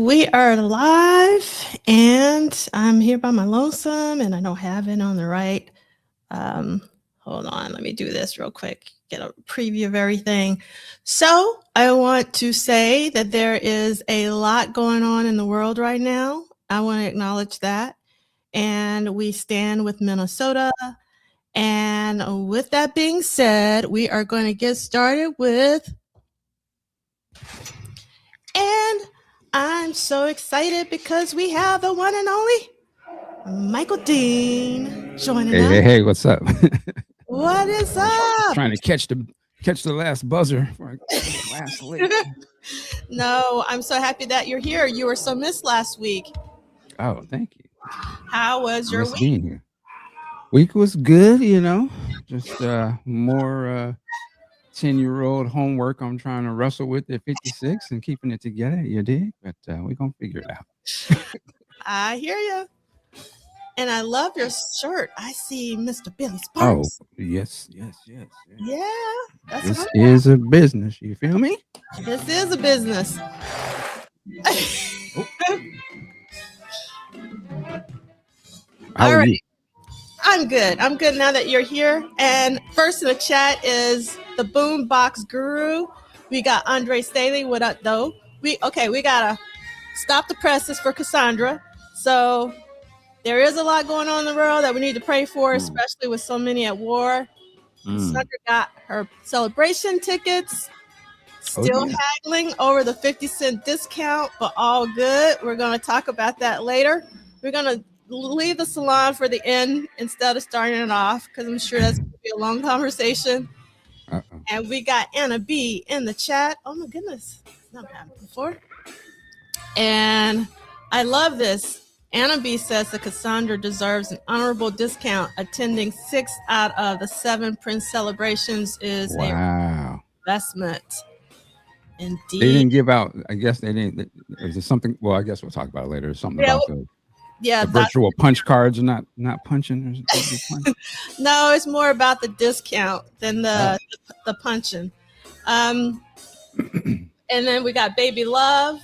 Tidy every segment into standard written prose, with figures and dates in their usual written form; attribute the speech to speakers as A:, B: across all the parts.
A: We are live, and I'm here by my lonesome, and I don't have it on the right. Hold on, let me do this real quick, get a preview of everything. So, I want to say that there is a lot going on in the world right now. I want to acknowledge that. And we stand with Minnesota. And with that being said, we are going to get started with. And I'm so excited because we have the one and only Michael Dean joining us.
B: Hey, what's up?
A: What is up?
B: Trying to catch the last buzzer for last lick.
A: No, I'm so happy that you're here. You were so missed last week.
B: Oh, thank you.
A: How was your week?
B: Being here. Week was good, just more 10-year-old homework I'm trying to wrestle with at 56 and keeping it together, you dig? But we're going to figure it out.
A: I hear you. And I love your shirt. I see Mr. Billy Sparks.
B: Oh, yes.
A: Yeah.
B: This is a business. You feel me?
A: This is a business.
B: All right.
A: You? I'm good. I'm good now that you're here. And first in the chat is the Boombox Guru. We got Andre Staley. What up, though? We gotta stop the presses for Cassandra. So there is a lot going on in the world that we need to pray for, especially with so many at war. Cassandra got her celebration tickets. Still haggling over the 50-cent discount, but all good. We're going to talk about that later. We're going to leave the salon for the end instead of starting it off because I'm sure that's going to be a long conversation. And we got Anna B in the chat. Oh my goodness, it's not happened before. And I love this. Anna B says that Cassandra deserves an honorable discount. Attending 6 out of the 7 Prince celebrations is a investment. Indeed.
B: They didn't give out. I guess they didn't. Is there something? Well, I guess we'll talk about it later. Something about the virtual punch cards are not punching.
A: No, it's more about the discount than the punching. And then we got Baby Love.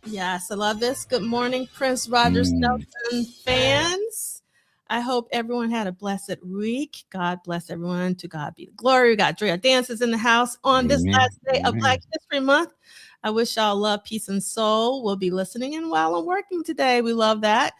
A: Yes, I love this. Good morning, Prince Rogers Nelson fans. I hope everyone had a blessed week. God bless everyone. To God be the glory. We got Drea Dances in the house on this last day of Black History Month. I wish y'all love, peace, and soul. We'll be listening in while I'm working today. We love that.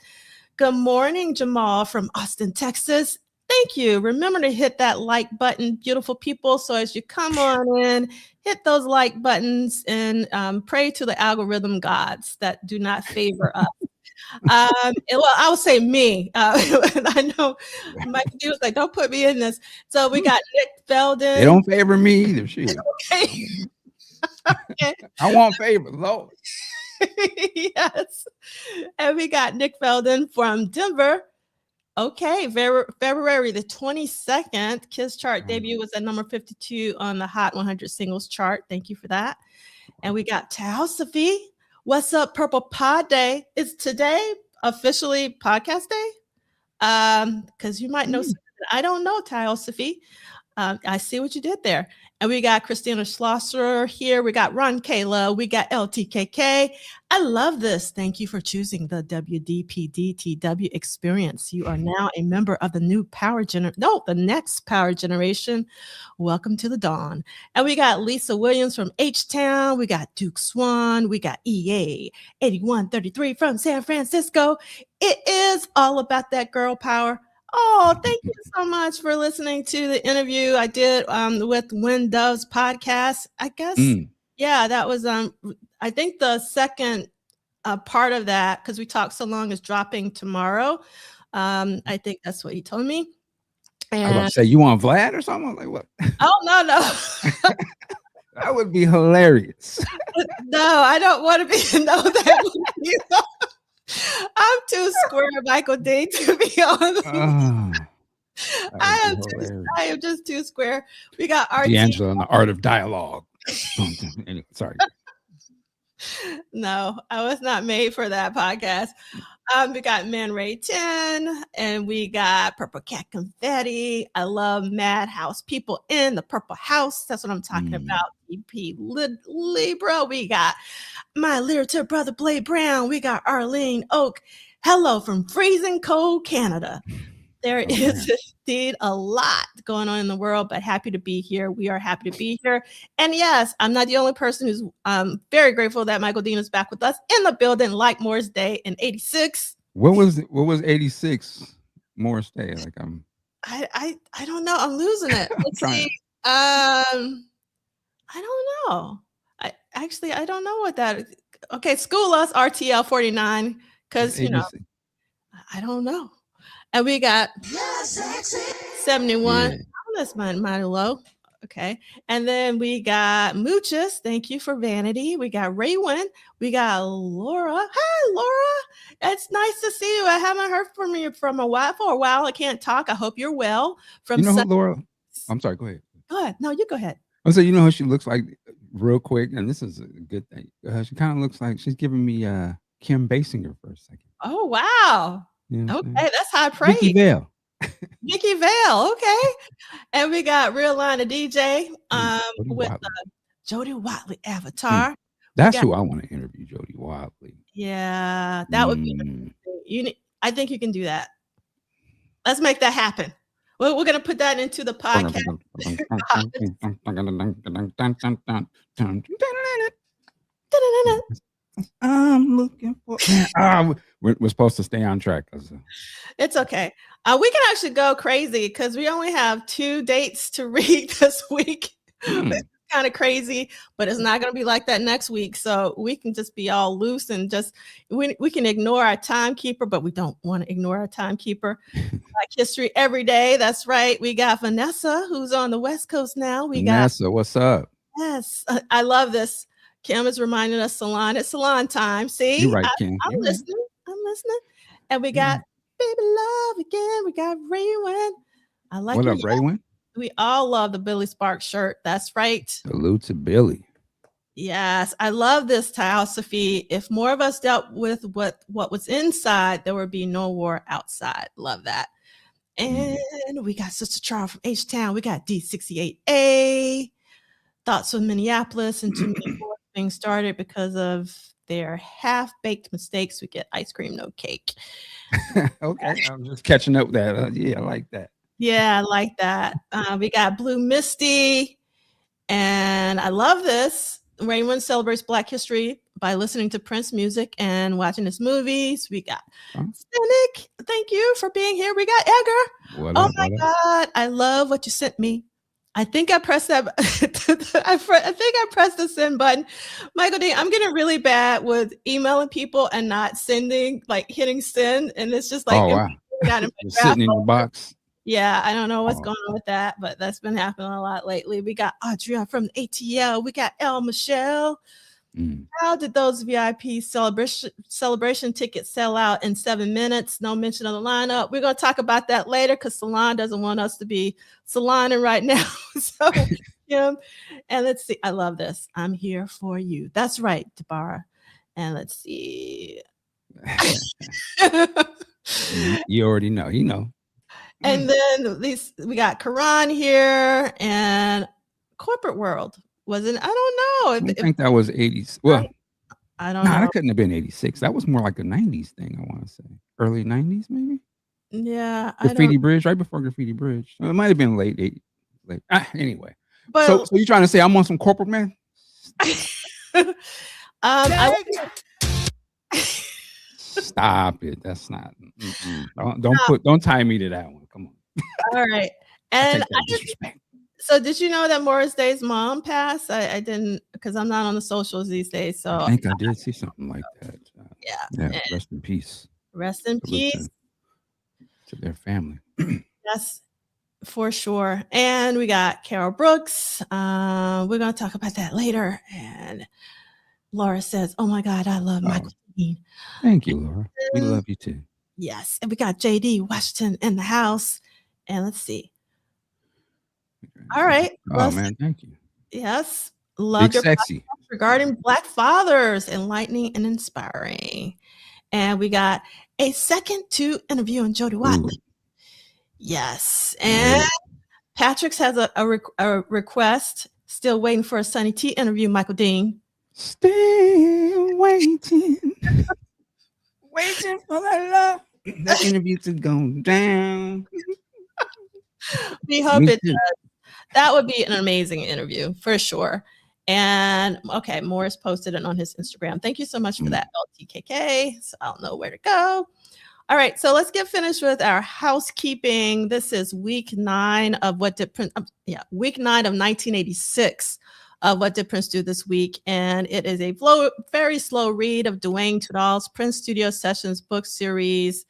A: Good morning, Jamal from Austin, Texas. Thank you. Remember to hit that like button, beautiful people. So as you come on in, hit those like buttons and pray to the algorithm gods that do not favor us. Well, I would say me. I know Mike was like, don't put me in this. So we got Nick Felden.
B: They don't favor me either. Shit.
A: Okay.
B: I want favor, Lord.
A: Yes. And we got Nick Felden from Denver. Okay, February the 22nd, Kiss Chart debut was at number 52 on the Hot 100 Singles chart. Thank you for that. And we got Taosophy. What's up, Purple Pod Day? Is today officially podcast day? Because you might know something I don't know, Taosophy. I see what you did there. And we got Christina Schlosser here. We got Ron Kayla. We got LTKK. I love this. Thank you for choosing the WDPDTW experience. You are now a member of the the next power generation. Welcome to the dawn. And we got Lisa Williams from H-Town. We got Duke Swan. We got EA 8133 from San Francisco. It is all about that girl power. Oh, thank you so much for listening to the interview I did with Wind Doves podcast. I guess, that was, I think the second part of that, because we talked so long, is dropping tomorrow. I think that's what he told me. And I was
B: about to say, you want Vlad or something? Like what?
A: Oh, no.
B: That would be hilarious.
A: No, I don't want to be. No, that would be. I'm too square, Michael D, to be honest. I am just too square. We got RT.
B: D'Angelo and the Art of Dialogue. Anyway, sorry.
A: No, I was not made for that podcast. We got Man Ray 10 and we got Purple Cat Confetti. I love Madhouse. People in the Purple House. That's what I'm talking about. EP Libra. We got my literature brother Blade Brown. We got Arlene Oak. Hello from freezing cold Canada. There is indeed a lot going on in the world, but happy to be here. We are happy to be here. And yes, I'm not the only person who's very grateful that Michael Dean is back with us in the building like Morris Day in 86.
B: What was 86 Morris Day? Like
A: I don't know. I'm losing it. Let's see. I don't know. I don't know what that is. Okay, school us RTL 49 because I don't know. And we got 71. Yeah. Oh, that's mighty low. Okay. And then we got Mooches. Thank you for Vanity. We got Raywin. We got Laura. Hi, Laura. It's nice to see you. I haven't heard from you for a while. I can't talk. I hope you're well. From
B: who Laura? I'm sorry. Go ahead.
A: Go ahead. No, you go ahead.
B: So you know who she looks like real quick, and this is a good thing. She kind of looks like she's giving me Kim Basinger for a second.
A: Oh, wow. You know okay, that's high praise.
B: Vicky Vale.
A: Vicky Vale, okay. And we got Real Line of DJ with Jody Watley Avatar.
B: That's who I want to interview, Jody Watley.
A: Yeah, that would be I think you can do that. Let's make that happen. We're going to put that into the podcast.
B: I'm looking for. We're supposed to stay on track.
A: It's okay. We can actually go crazy because we only have 2 dates to read this week. It's kind of crazy, but it's not going to be like that next week. So we can just be all loose and just we can ignore our timekeeper, but we don't want to ignore our timekeeper. Black History every day. That's right. We got Vanessa, who's on the West Coast now.
B: Vanessa, what's up?
A: Yes, I love this. Kim is reminding us salon. It's salon time. See,
B: you're right, Kim.
A: I'm listening. I'm listening. And we got Baby Love again. We got Raywin. I like
B: what up, Raywin?
A: We all love the Billy Sparks shirt. That's right.
B: Salute to Billy.
A: Yes, I love this philosophy. If more of us dealt with what was inside, there would be no war outside. Love that. And we got Sister Charles from H-Town. We got D68A. Thoughts from Minneapolis and too many more things started because of their half-baked mistakes. We get ice cream, no cake.
B: Okay, I'm just catching up with that. Yeah, I like that.
A: Yeah, I like that. We got Blue Misty, and I love this. Raymond celebrates Black History by listening to Prince music and watching his movies. We got Cynic. Thank you for being here. We got Edgar. Oh my God, I love what you sent me. I think I pressed that. I think I pressed the send button. Michael D, I'm getting really bad with emailing people and not sending, like hitting send. And it's just like,
B: sitting in the box.
A: Yeah, I don't know what's going on with that, but that's been happening a lot lately. We got Audria from ATL. We got El Michelle. How did those VIP celebration tickets sell out in 7 minutes? No mention of the lineup. We're going to talk about that later because Salon doesn't want us to be saloning right now. So, and let's see. I love this. I'm here for you. That's right, Deborah. And let's see.
B: You already know. You know.
A: And then we got Karan here and Corporate World. Wasn't I don't know.
B: I think that was 80s. Well,
A: I don't know.
B: That couldn't have been 86. That was more like a 90s thing, I want to say. Early 90s, maybe?
A: Yeah.
B: Graffiti Bridge, right before Graffiti Bridge. It might have been late 80s. Anyway. But, so you're trying to say I'm on some corporate man? Stop it. That's not. Don't tie me to that one. Come on.
A: All right. And so did you know that Morris Day's mom passed? I didn't, because I'm not on the socials these days. So
B: I think I did see something like that.
A: Yeah.
B: Rest in peace.
A: Rest in peace
B: to their family.
A: Yes, for sure. And we got Carol Brooks. We're going to talk about that later. And Laura says, "Oh my God, I love Michael Dean."
B: Thank you, Laura. We love you too.
A: Yes. And we got JD Washington in the house. And let's see. All right.
B: Oh man, thank you.
A: Yes. Love
B: Big Sexy.
A: regarding Black fathers, enlightening and inspiring. And we got a second to interviewing Jody Watley. Yes. And Patrick's has a request. Still waiting for a Sunny T interview, Michael Dean.
B: Still waiting. Waiting for that love. That interview to go down.
A: We hope it does. That would be an amazing interview for sure. And okay, Morris posted it on his Instagram. Thank you so much for that, LTKK. So I don't know where to go. All right, so let's get finished with our housekeeping. This is week 9 of week 9 of 1986 of What Did Prince Do This Week. And it is a very slow read of Duane Tudahl's Prince Studio Sessions book series,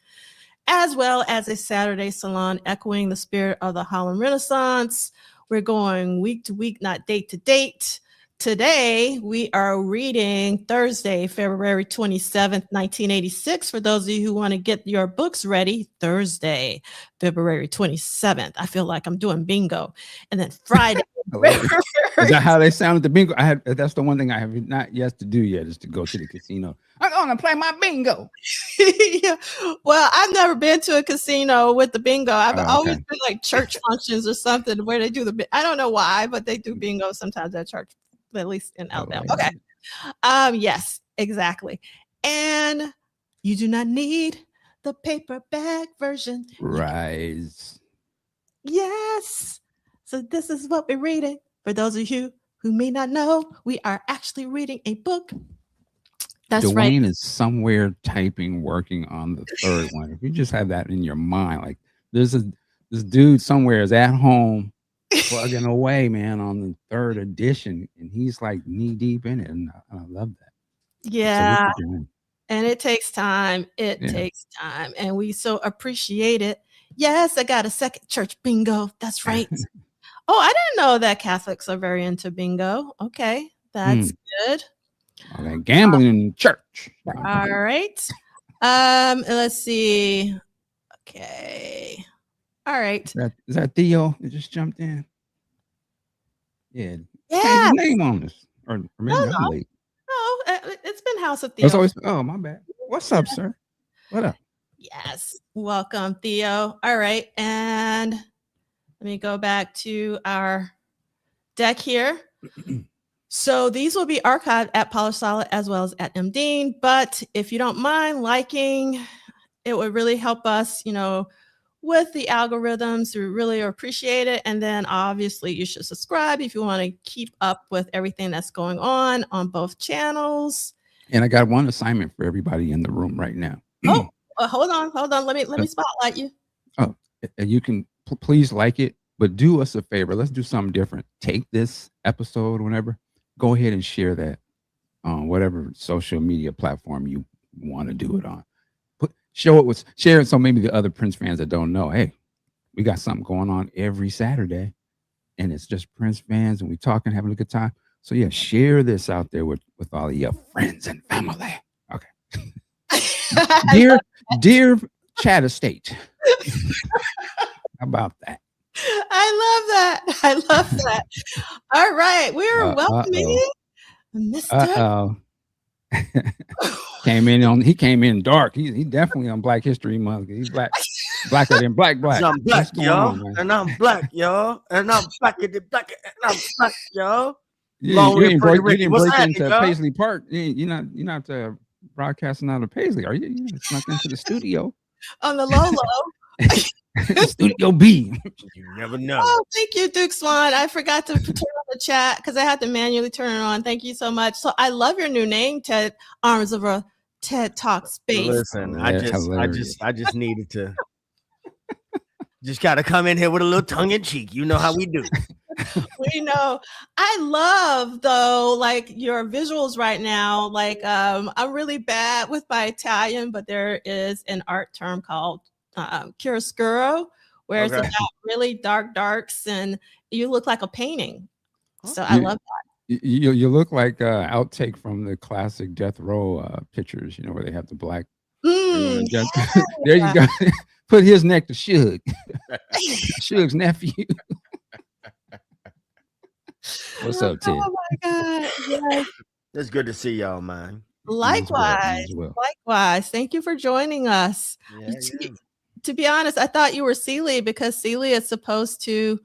A: as well as a Saturday salon echoing the spirit of the Harlem Renaissance. We're going week to week, not date to date. Today, we are reading Thursday, February 27th, 1986. For those of you who want to get your books ready, Thursday, February 27th. I feel like I'm doing bingo. And then Friday.
B: Is that how they sound at the bingo? That's the one thing I have not yet to do yet, is to go to the casino. I'm going to play my bingo.
A: Yeah. Well, I've never been to a casino with the bingo. I've always been like church functions or something where they do I don't know why, but they do bingo sometimes at church. At least in Alabama. Okay. Yes, exactly. And you do not need the paperback version.
B: Rise.
A: Yes. So this is what we're reading. For those of you who may not know, we are actually reading a book. That's right.
B: Duane is somewhere typing, working on the third one. If you just have that in your mind, like this dude somewhere is at home plugging away, man, on the 3rd edition, and he's like knee deep in it, and I love that.
A: Yeah, and it takes time. It takes time, and we so appreciate it. Yes, I got a second church bingo. That's right. Oh, I didn't know that Catholics are very into bingo. Okay, that's good.
B: All that gambling in church.
A: All right. Let's see. Okay. All right.
B: Is that Theo that just jumped in? Yeah.
A: Yeah.
B: His name on this. Or maybe I'm late.
A: No, it's been House of Theo.
B: It's always, my bad. What's up, sir? What up?
A: Yes. Welcome, Theo. All right. And let me go back to our deck here. So these will be archived at Polished Solid as well as at MDean. But if you don't mind liking, it would really help us, with the algorithms. We really appreciate it. And then obviously you should subscribe if you want to keep up with everything that's going on both channels.
B: And I got one assignment for everybody in the room right now.
A: Hold on. Let me spotlight you.
B: Oh, you can please like it, but do us a favor. Let's do something different. Take this episode, whenever, go ahead and share that on whatever social media platform you want to do it on. Share it so maybe the other Prince fans that don't know, hey, we got something going on every Saturday, and it's just Prince fans, and we talking, having a good time. So yeah, share this out there with all of your friends and family. Okay. dear Chat Estate. How about that?
A: I love that. All right, we're welcoming Mr.
B: He came in dark. He definitely on Black History Month. He's blacker than black.
C: I'm black, y'all. And I'm black, y'all. And I'm blacker than black. And I'm black, y'all.
B: You didn't break into Paisley Park. You're not broadcasting out of Paisley, are you? You snuck into the studio.
A: On the low.
B: Studio B.
C: You never know.
A: Oh, thank you, Duke Swan. I forgot to turn on the chat because I had to manually turn it on. Thank you so much. So I love your new name, Ted. Arms of a TED Talk Space.
C: Listen, I just needed to. Just got to come in here with a little tongue in cheek. You know how we do.
A: We know. I love though, like your visuals right now. Like I'm really bad with my Italian, but there is an art term called chiaroscuro, where it's about really dark darks, and you look like a painting. So I love that.
B: You look like outtake from the classic Death Row pictures, where they have the black. There you go. Put his neck to Suge. Suge's nephew. What's up, Ted?
A: Oh my God. Yes.
C: It's good to see y'all, man.
A: Likewise.
B: Well.
A: Likewise. Thank you for joining us.
C: Yeah.
A: To be honest, I thought you were Celie because Celie is supposed to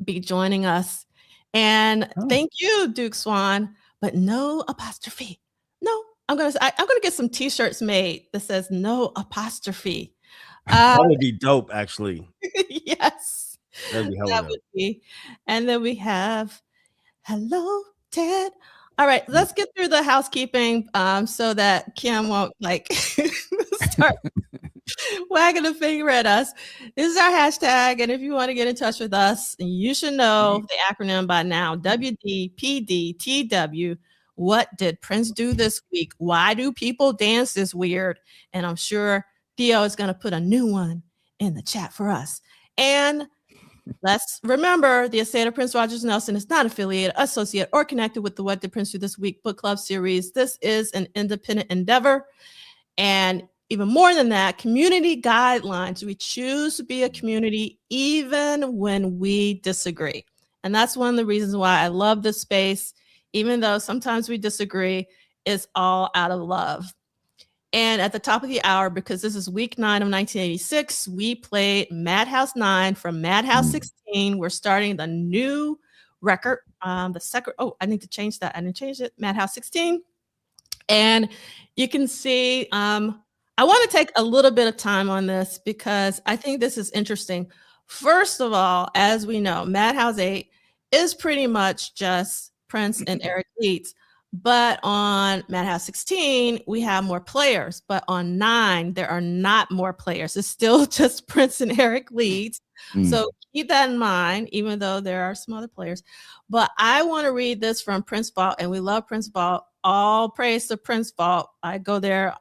A: be joining us. And thank you, Duke Swan, but no apostrophe. No, I'm gonna get some t-shirts made that says no apostrophe.
C: That would be dope, actually.
A: Yes.
C: That'd be
A: That would be. And then we have hello, Ted. All right, let's get through the housekeeping so that Kim won't like start wagging a finger at us. This is our hashtag, and if you want to get in touch with us, you should know the acronym by now. WDPDTW. What did Prince do this week? Why do people dance this weird? And I'm sure Theo is going to put a new one in the chat for us. And let's remember, the estate of Prince Rogers Nelson is not affiliated, associated, or connected with the What Did Prince Do This Week book club series. This is an independent endeavor. And even more than that, community guidelines. We choose to be a community even when we disagree. And that's one of the reasons why I love this space, even though sometimes we disagree, it's all out of love. And at the top of the hour, because this is week 9 of 1986, we played Madhouse 9 from Madhouse 16. We're starting the new record. The second, I need to change that. I didn't change it. Madhouse 16. And you can see, I want to take a little bit of time on this because I think this is interesting. First of all, as we know, Madhouse 8 is pretty much just Prince and Eric Leeds. But on Madhouse 16, we have more players. But on 9, there are not more players. It's still just Prince and Eric Leeds. So keep that in mind, even though there are some other players. But I want to read this from Prince Vault, and we love Prince Vault. All praise to Prince Vault. I go there,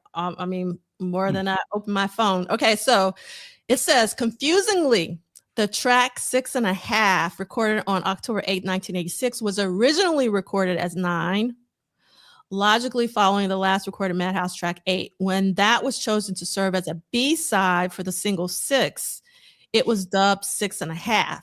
A: more than I open my phone. Okay, so it says, confusingly, the track 6.5, recorded on October 8, 1986, was originally recorded as 9. Logically following the last recorded Madhouse track 8. When that was chosen to serve as a B-side for the single 6, it was dubbed 6.5.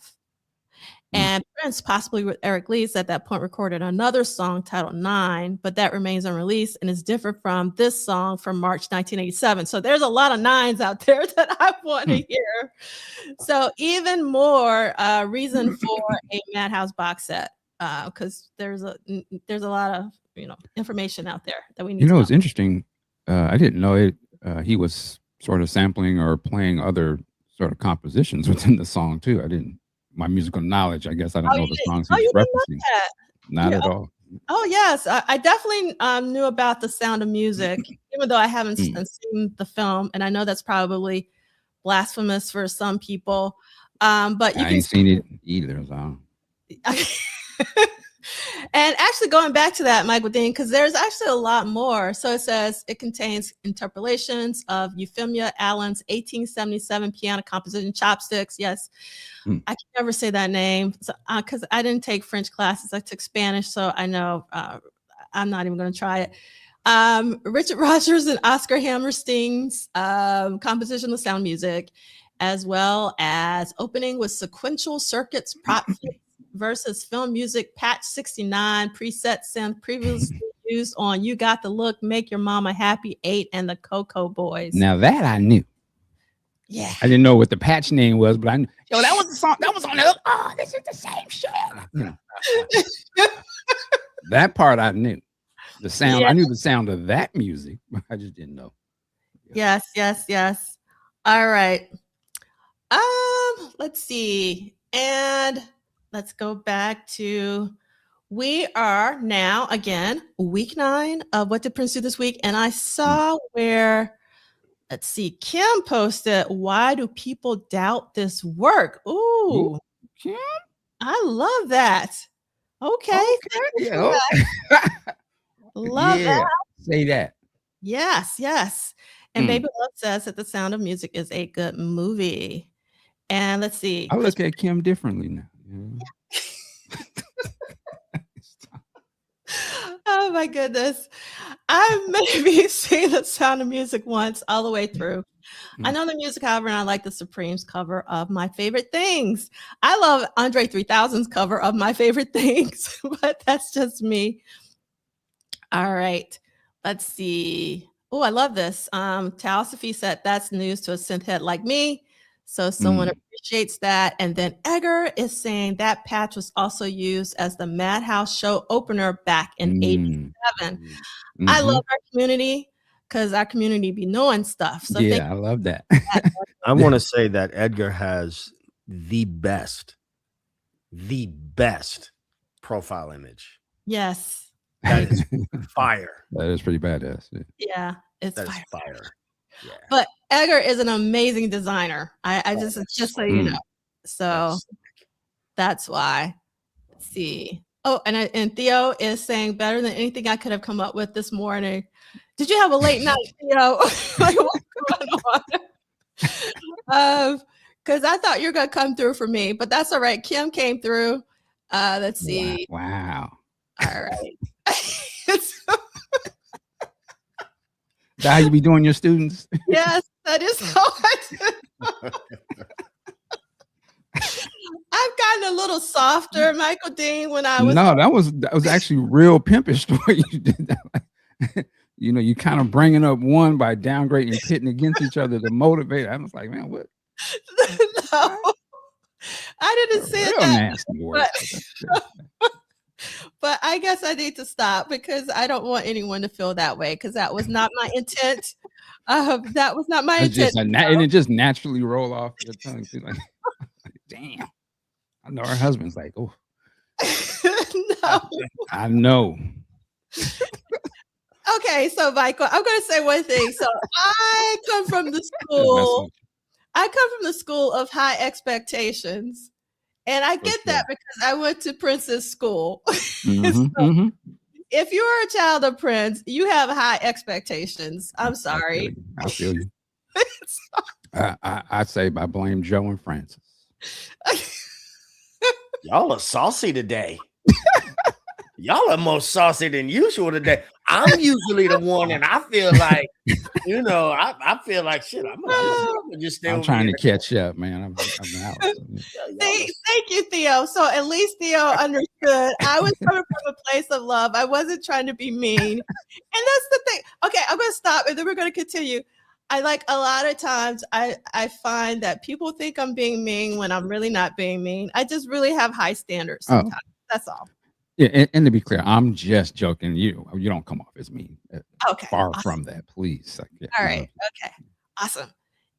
A: And Prince, possibly with Eric Leeds, at that point recorded another song titled 9, but that remains unreleased and is different from this song from March 1987. So there's a lot of 9s out there that I want to hear. So even more reason for a Madhouse box set, because there's a lot of information out there that we need to know.
B: It's interesting. I didn't know it. He was sort of sampling or playing other sort of compositions within the song too. I didn't. My musical knowledge, I guess, I don't know the songs he's referencing. Not at all.
A: Oh yes, I definitely knew about The Sound of Music, even though I haven't seen the film, and I know that's probably blasphemous for some people. But you
B: I ain't seen it either. So.
A: And actually going back to that, Michael Dean, because there's actually a lot more. So it says it contains interpolations of Euphemia Allen's 1877 piano composition, Chopsticks. Yes, I can never say that name because I didn't take French classes. I took Spanish, so I know I'm not even going to try it. Richard Rogers and Oscar Hammerstein's composition, The Sound Music, as well as opening with sequential circuits, prop versus film music, patch 69, preset synth previously used on You Got the Look, Make Your Mama Happy 8, and the Cocoa Boys.
B: Now that I knew.
A: Yeah.
B: I didn't know what the patch name was, but I knew. Yo, that was the song. That was on the. Oh, this is the same shit. That part I knew. The sound. I knew the sound of that music, but I just didn't know.
A: Yes. All right. Let's see. And let's go back to, we are now, again, week 9 of What Did Prince Do This Week? And I saw where, let's see, Kim posted, why do people doubt this work? Ooh,
B: Kim?
A: I love that. Okay.
B: Yeah.
A: Love that.
B: Say that.
A: Yes. And Baby Love says that The Sound of Music is a good movie. And let's see.
B: I look at Kim differently now.
A: Oh my goodness. I've maybe seen The Sound of Music once all the way through. I know the music, however, and I like the Supremes cover of My Favorite Things. I love Andre 3000's cover of My Favorite Things, but that's just me. All right. Let's see. Oh, I love this. Tal Sophie said that's news to a synth head like me. So someone appreciates that. And then Edgar is saying that patch was also used as the Madhouse show opener back in 87. I love our community because our community be knowing stuff. So
B: yeah, I love that.
C: I want to say that Edgar has the best profile image.
A: Yes.
C: That is fire.
B: That is pretty badass.
A: Yeah, it's
C: fire. Yeah.
A: But Edgar is an amazing designer. Just so you know. So that's why. Let's see. Oh, and Theo is saying better than anything I could have come up with this morning. Did you have a late night, Theo? Like, what's going on? Because I thought you were gonna come through for me, but that's all right. Kim came through. Let's see.
B: Wow.
A: All right.
B: Is that how you be doing your students?
A: Yes, that is how I do. I've gotten a little softer, Michael Dean, when I was.
B: No, that was actually real pimpish the way you did that. You know, you kind of bringing up one by downgrading, pitting against each other to motivate. I was like, man, what?
A: No, I didn't see it.
B: Real nasty word.
A: But I guess I need to stop because I don't want anyone to feel that way because that was not my intent. That was not my intent.
B: And it just naturally roll off your tongue. Too, like, damn. I know her husband's like, oh.
A: No.
B: I know.
A: Okay, so Michael, I'm going to say one thing. So I come from the school of high expectations. And I get that because I went to Prince's school. So if you're a child of Prince, you have high expectations. I'm sorry.
B: I feel you. I say I blame Joe and Francis.
C: Y'all are saucy today. Y'all are more saucy than usual today. I'm usually the one, and I feel like, you know, I feel like shit. I'm just stay.
B: I'm trying to catch up, man. I'm out.
A: Thank you, Theo. So at least Theo understood. I was coming from a place of love. I wasn't trying to be mean, and that's the thing. Okay, I'm going to stop, and then we're going to continue. I like a lot of times I find that people think I'm being mean when I'm really not being mean. I just really have high standards sometimes. That's all.
B: Yeah, and to be clear, I'm just joking. You don't come off as mean.
A: Okay.
B: Far from that, please.
A: All right. Okay. Awesome.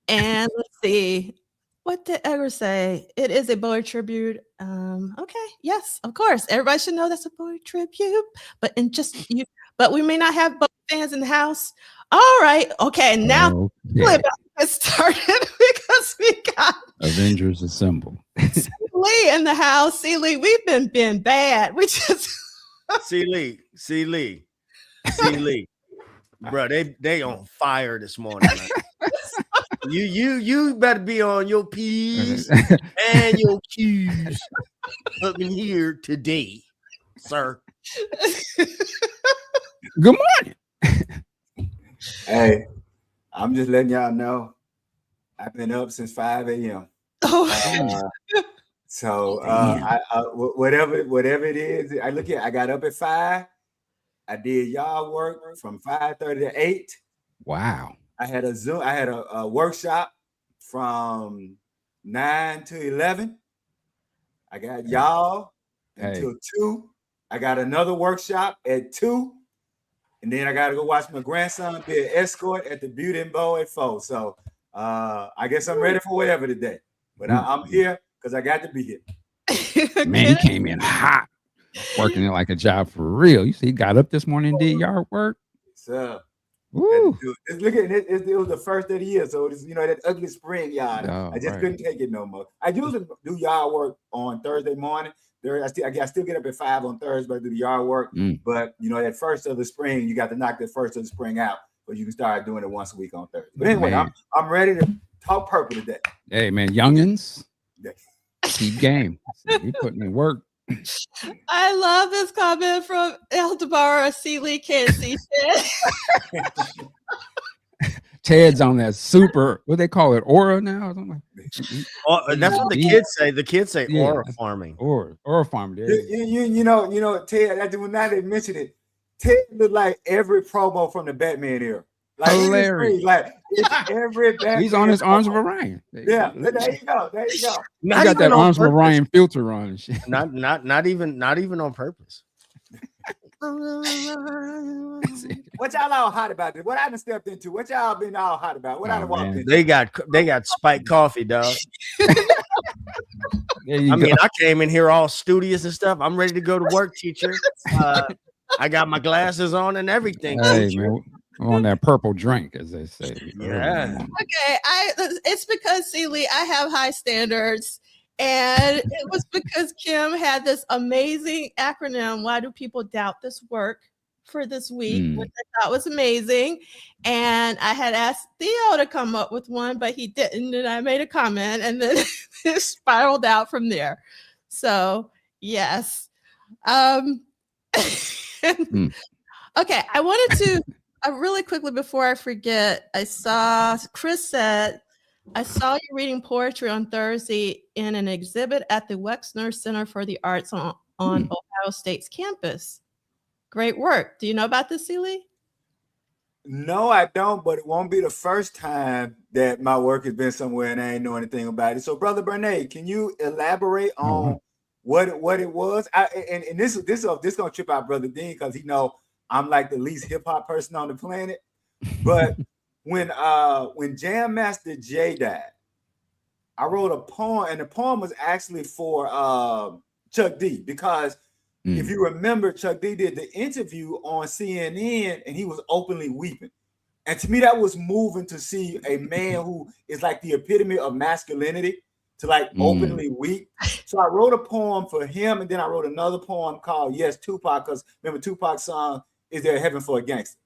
A: And let's see. What did Edgar say? It is a Bowie tribute. Okay. Yes, of course. Everybody should know that's a Bowie tribute. But we may not have Bowie fans in the house. All right. Okay. Now we're about to get started because we got
B: Avengers Assemble.
A: Lee in the house. See, Lee, we've been bad. We just
C: see Lee. Bro, they on fire this morning. You better be on your P's and your Q's up in here today, sir.
B: Good morning.
D: Hey, I'm just letting y'all know I've been up since 5 a.m. So whatever it is, I got up at 5. I did yard work from 5:30 to 8.
B: Wow.
D: I had a workshop from 9 to 11. I got y'all until 2. I got another workshop at 2. And then I got to go watch my grandson be an escort at the Beauty and Bow at 4. So I guess I'm ready for whatever today. But I'm here because I got to be here.
B: Man, he came in hot, working it like a job for real. You see, he got up this morning and did yard work.
D: So,
B: woo.
D: Look at it. It was the first of the year. So, it's, that ugly spring yard. I just couldn't take it no more. I usually do yard work on Thursday morning. I still get up at 5 on Thursday to do the yard work. But, that first of the spring, you got to knock that first of the spring out. But you can start doing it once a week on Thursday. But anyway, I'm ready to talk purple today.
B: Hey, man, youngins, keep game. You putting in work.
A: I love this comment from El Debarra. C. Lee can't see shit.
B: Ted's on that super, what they call it, aura now? Or something like
C: that's what the kids say. The kids say aura farming.
B: Aura farming.
D: Ted, now they mentioned it. Ted looked like every promo from the Batman era. Like
B: Hilarious.
D: like it's every Batman.
B: He's on his Arms of
D: promo.
B: Orion.
D: Yeah, there you go. There you go.
B: He got that
C: on
B: Arms of
C: purpose.
B: Orion filter on and shit.
C: Not even on purpose.
D: What y'all all hot about this? What I done stepped into? What y'all been all hot about? What I done walked into?
C: They got spiked coffee, dog.
B: There you
C: I
B: go.
C: mean, I came in here all studious and stuff. I'm ready to go to work, teacher. I got my glasses on and everything.
B: Hey,
C: teacher.
B: man, we're on that purple drink, as they say.
C: Yeah.
A: Okay, it's because Celie, I have high standards, and it was because Kim had this amazing acronym. Why do people doubt this work for this week? Which I thought was amazing, and I had asked Theo to come up with one, but he didn't, and I made a comment, and then it spiraled out from there. So yes. Okay, I wanted to really quickly before I forget. I saw Chris said, I saw you reading poetry on Thursday in an exhibit at the Wexner Center for the Arts on Ohio State's campus. Great work. Do you know about this, Celie?
D: No, I don't, but it won't be the first time that my work has been somewhere and I ain't know anything about it. So, Brother Bernays, can you elaborate on what it was? And this gonna trip out Brother Dean because he know I'm like the least hip hop person on the planet. But when Jam Master Jay died, I wrote a poem, and the poem was actually for Chuck D, because if you remember, Chuck D did the interview on CNN and he was openly weeping. And to me, that was moving to see a man who is like the epitome of masculinity to like openly weep. So I wrote a poem for him, and then I wrote another poem called Yes, Tupac, because remember Tupac's song, Is There a Heaven for a Gangster?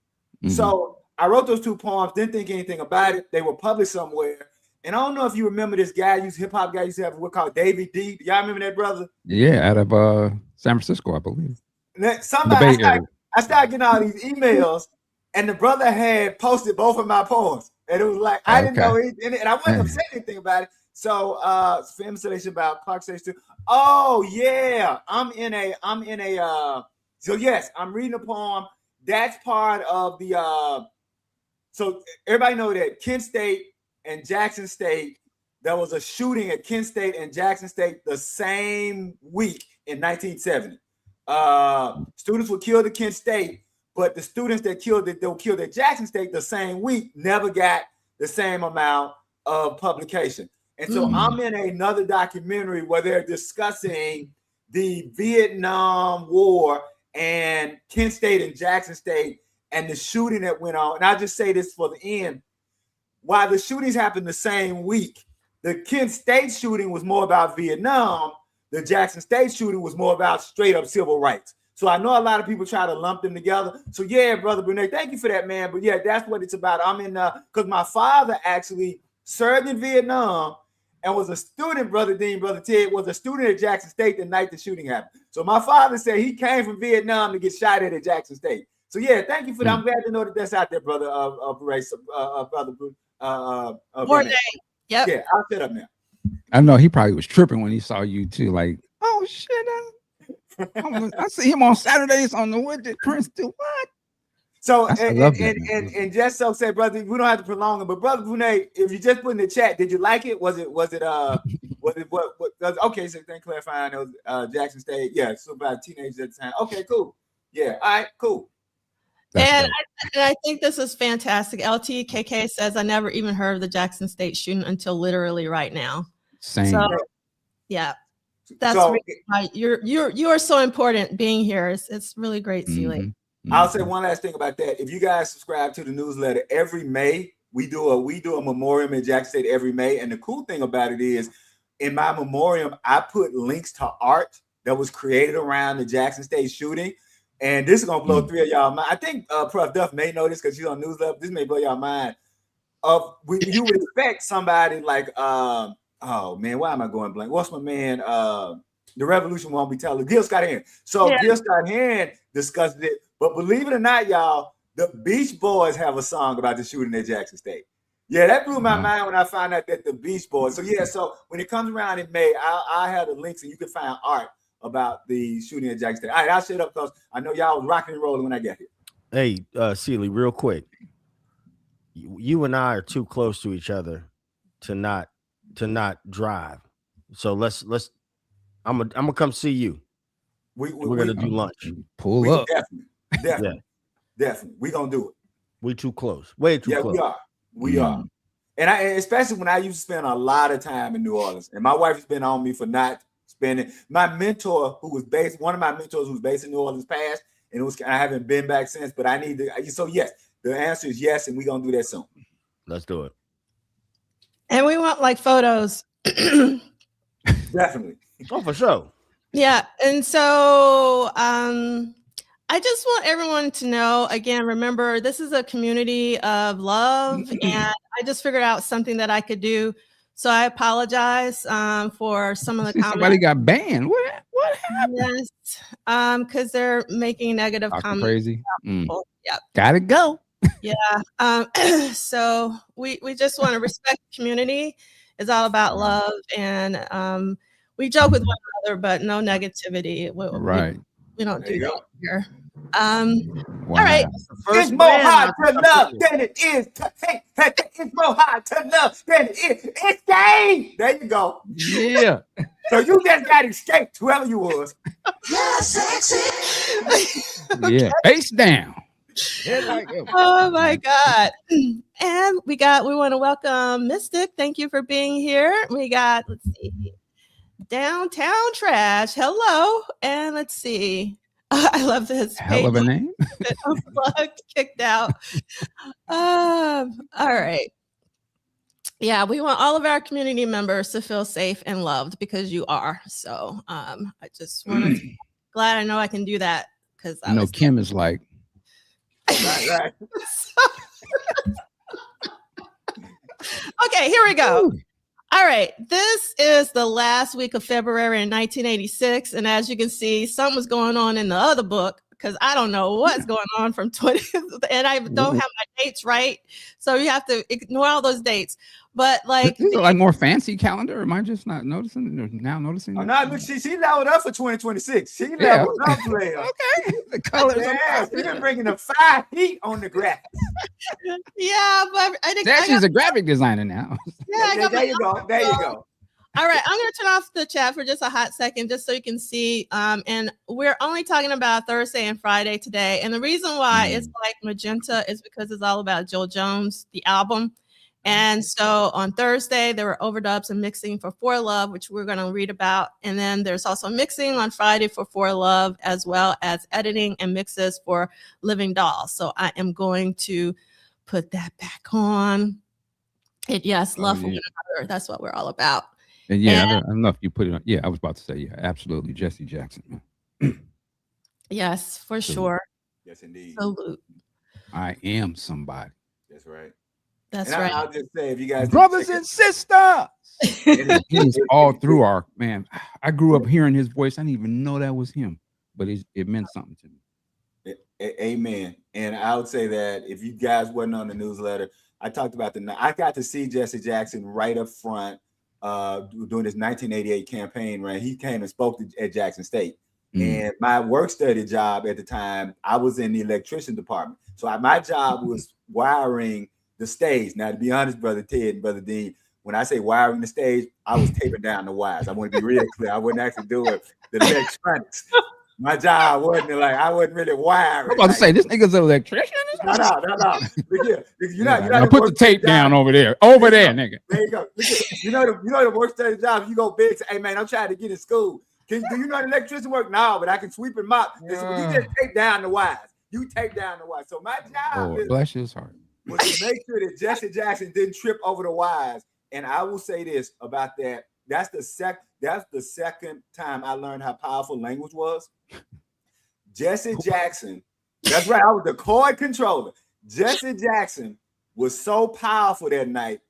D: So I wrote those two poems, didn't think anything about it. They were published somewhere. And I don't know if you remember this guy, hip hop guy used to have what called Davy D. Y'all remember that, brother?
B: Yeah, out of San Francisco, I believe.
D: Somebody, I started getting all these emails, and the brother had posted both of my poems. And it was like, I didn't know anything, and I wasn't upset anything about it. So for installation about Clark Station 2. Oh yeah, so yes, I'm reading a poem. That's part of the so everybody know that Kent State and Jackson State, there was a shooting at Kent State and Jackson State the same week in 1970. Students were killed at Kent State, but the students that were killed at Jackson State the same week never got the same amount of publication. And so I'm in another documentary where they're discussing the Vietnam War and Kent State and Jackson State and the shooting that went on. And I'll just say this for the end. While the shootings happened the same week, the Kent State shooting was more about Vietnam. The Jackson State shooting was more about straight up civil rights. So I know a lot of people try to lump them together. So yeah, Brother Bernays, thank you for that, man. But yeah, that's what it's about. I'm in, because my father actually served in Vietnam and was a student, Brother Dean, Brother Ted, was a student at Jackson State the night the shooting happened. So my father said he came from Vietnam to get shot at Jackson State. So yeah, thank you for that. I'm glad to know that that's out there, Brother Brother Bernays.
A: Yep.
D: Yeah, I'll shut up now.
B: I know he probably was tripping when he saw you too. Like, oh shit, I see him on Saturdays on the what did Prince do what?
D: So and just so say, brother, we don't have to prolong it, but Brother Bernays, if you just put in the chat, did you like it? Was it what? Okay, so thank clarifying. It was Jackson State. Yeah, so about teenagers at the time. Okay, cool. Yeah, all right, cool.
A: And I think this is fantastic. LTKK says, I never even heard of the Jackson State shooting until literally right now.
B: Same.
A: So, yeah, that's why you are so important being here. It's really great, Celie.
D: I'll say one last thing about that. If you guys subscribe to the newsletter, every May we do a memoriam in Jackson State every May. And the cool thing about it is, in my memoriam, I put links to art that was created around the Jackson State shooting. And this is gonna blow three of y'all mind. I think Prof. Duff may know this because she's on newsletter. This may blow y'all mind. You would expect somebody like oh man, why am I going blank? What's my man? The Revolution won't be telling Gil Scott-Heron. So Gil Scott-Heron discussed it. But believe it or not, y'all, the Beach Boys have a song about the shooting at Jackson State. Yeah, that blew my mind when I found out that the Beach Boys. So yeah, so when it comes around in May, I'll have the links and you can find art about the shooting at Jackson State. All right, I'll shut up because I know y'all was rocking and rolling when I got here.
C: Hey, Seeley, real quick. You and I are too close to each other to not drive. So let's I'm gonna come see you. We're gonna do lunch.
B: Pull up.
D: Definitely. We're gonna do it.
C: We too close. Way too close.
D: We are. And especially when I used to spend a lot of time in New Orleans, and my wife has been on me for not spending. My mentor, one of my mentors who was based in New Orleans, passed, and I haven't been back since. But I need to. So yes, the answer is yes, and we're gonna do that soon.
C: Let's do it.
A: And we want like photos.
D: Definitely.
C: Oh, for sure.
A: Yeah, and so I just want everyone to know, again, remember, this is a community of love, and I just figured out something that I could do. So I apologize for some of the comments.
B: Somebody got banned. What happened?
A: Yes, because they're making negative comments.
B: Crazy.
A: Yeah.
B: Gotta go.
A: Yeah. So we just want to respect the community. It's all about love, and we joke with one another, but no negativity. We don't do that here. All right.
D: It's more hard to love than it is to hate. It's more hard to love than it is. It's game. There you go.
B: Yeah.
D: So you just got escaped, whoever you was.
E: Yeah, sexy.
B: Yeah. Face down.
A: Oh my God. And we want to welcome Mystic. Thank you for being here. We got, let's see, Downtown Trash. Hello. And let's see. I love this.
B: Hell of a name.
A: Unplugged, kicked out. All right. Yeah, we want all of our community members to feel safe and loved because you are. So I just want to glad I know I can do that because I know
B: Kim is like.
D: Right.
A: Okay, here we go. All right, this is the last week of February in 1986, and as you can see, something was going on in the other book because I don't know what's going on from 20, and I don't have my dates right, so you have to ignore all those dates. But like,
B: this is like more fancy calendar. Am I just not noticing? Now noticing?
D: Oh, no, look, she leveled up for 2026. She leveled up, player.
B: Okay, the colors.
D: Yeah, she's been bringing the 5 heat on the graphics.
A: Yeah, but I think
B: she's a graphic designer now.
A: Yeah,
D: there you go. There you go.
A: All right, I'm going to turn off the chat for just a hot second, just so you can see. And we're only talking about Thursday and Friday today. And the reason why it's like magenta is because it's all about Joe Jones, the album. And so on Thursday, there were overdubs and mixing for For Love, which we're going to read about. And then there's also mixing on Friday for For Love, as well as editing and mixes for Living Dolls. So I am going to put that back on. And yes, love for one another. That's what we're all about.
B: And yeah, I don't know if you put it on. Yeah, I was about to say, yeah, absolutely. Jesse Jackson.
A: Yes, for sure.
D: Yes, indeed.
A: Salute.
B: I am somebody.
D: That's right.
A: That's
D: and
A: right.
D: I'll just say, if you guys
B: brothers and sisters, it's all through our man. I grew up hearing his voice. I didn't even know that was him, but it meant something to me.
D: Amen. And I would say that if you guys wasn't on the newsletter, I talked about I got to see Jesse Jackson right up front during his 1988 campaign, right? He came and spoke at Jackson State. And my work study job at the time, I was in the electrician department. So my job was wiring the stage. Now, to be honest, Brother Ted and Brother Dean, when I say wiring the stage, I was taping down the wires. I want to be real clear. I wasn't actually doing the electronics. My job wasn't I wasn't really wiring.
B: I'm about to say, this nigga's an electrician?
D: No. Look here.
B: Now put the tape down over there. Over there, nigga.
D: There you go. You know the work study job, you go big, say, hey, man, I'm trying to get in school. Do you know the electrician work? No, but I can sweep and mop. You just tape down the wires. You tape down the wires. So my job
B: bless his heart.
D: was to make sure that Jesse Jackson didn't trip over the wires. And I will say this about that. That's the second time I learned how powerful language was. Jesse Jackson, that's right, I was the chord controller. Jesse Jackson was so powerful that night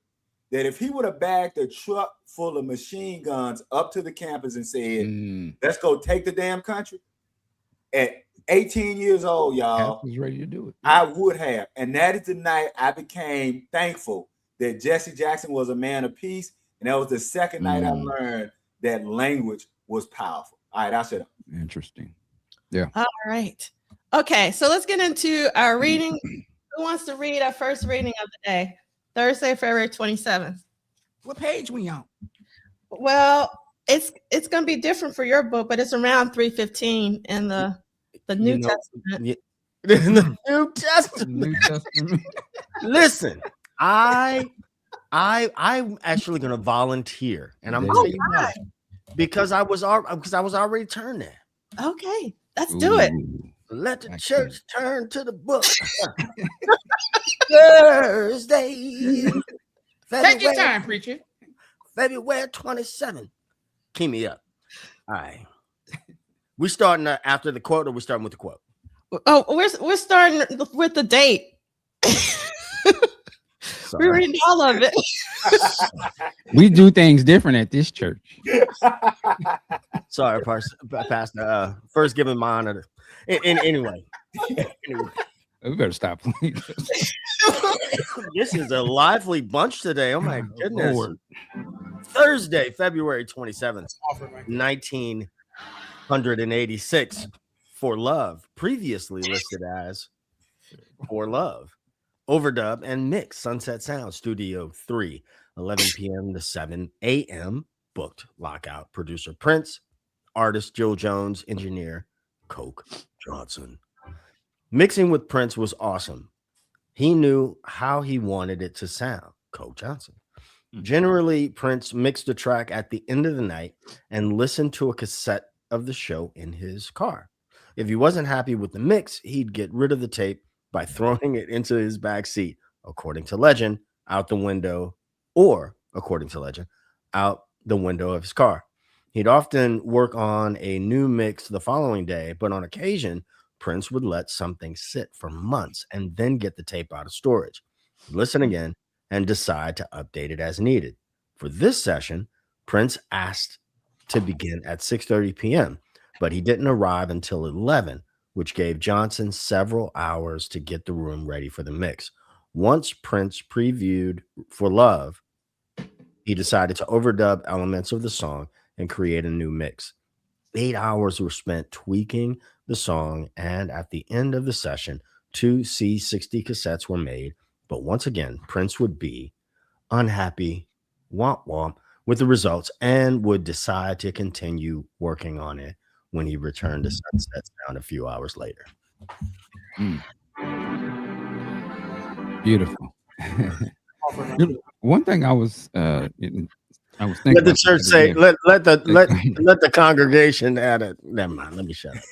D: that if he would have bagged a truck full of machine guns up to the campus and said, let's go take the damn country, at 18 years old, y'all,
B: was ready to do it.
D: I would have. And that is the night I became thankful that Jesse Jackson was a man of peace. And that was the second night I learned that language was powerful. All right, that's it.
B: Interesting. Yeah.
A: All right. Okay, so let's get into our reading. Who wants to read our first reading of the day? Thursday, February 27th.
B: What page we on?
A: Well, it's going to be different for your book, but it's around 315 in the New Testament.
C: In the New Testament.
B: New Testament.
C: Listen, I'm actually going to volunteer, and I'm
B: Oh,
C: going to tell you why. Because I was already turned there.
A: Okay, let's do it.
C: Let the
B: Excellent.
C: church turn to the book. Thursday.
B: Take your time, preacher.
C: February 27th. Keep me up. All right. We starting after the quote, or we starting with the quote?
A: Oh, we're starting with the date. We're reading all of it.
B: We do things different at this church.
C: Sorry, Pastor. First, giving my honor. Anyway.
B: We better stop playing.
C: This is a lively bunch today. Oh my goodness.
B: Lord.
C: Thursday, February 27th, 1986. For Love, previously listed as For Love. Overdub and mix, Sunset Sound, Studio 3, 11 p.m. to 7 a.m. Booked lockout. Producer Prince, artist Joe Jones, engineer Coke Johnson. Mixing with Prince was awesome. He knew how he wanted it to sound. Coke Johnson. Generally, Prince mixed the track at the end of the night and listened to a cassette of the show in his car. If he wasn't happy with the mix, he'd get rid of the tape by throwing it into his back seat, according to legend, out the window, or according to legend, out the window of his car. He'd often work on a new mix the following day, but on occasion, Prince would let something sit for months and then get the tape out of storage, listen again, and decide to update it as needed. For this session, Prince asked to begin at 6:30 p.m., but he didn't arrive until 11, which gave Johnson several hours to get the room ready for the mix. Once Prince previewed For Love, he decided to overdub elements of the song and create a new mix. 8 hours were spent tweaking the song, and at the end of the session, 2 C60 cassettes were made. But once again, Prince would be unhappy, womp womp, with the results and would decide to continue working on it when he returned to Sunset Sound a few hours later.
B: Beautiful. One thing I was thinking.
C: Let the church say, let the congregation add it. Never mind. Let me shut up.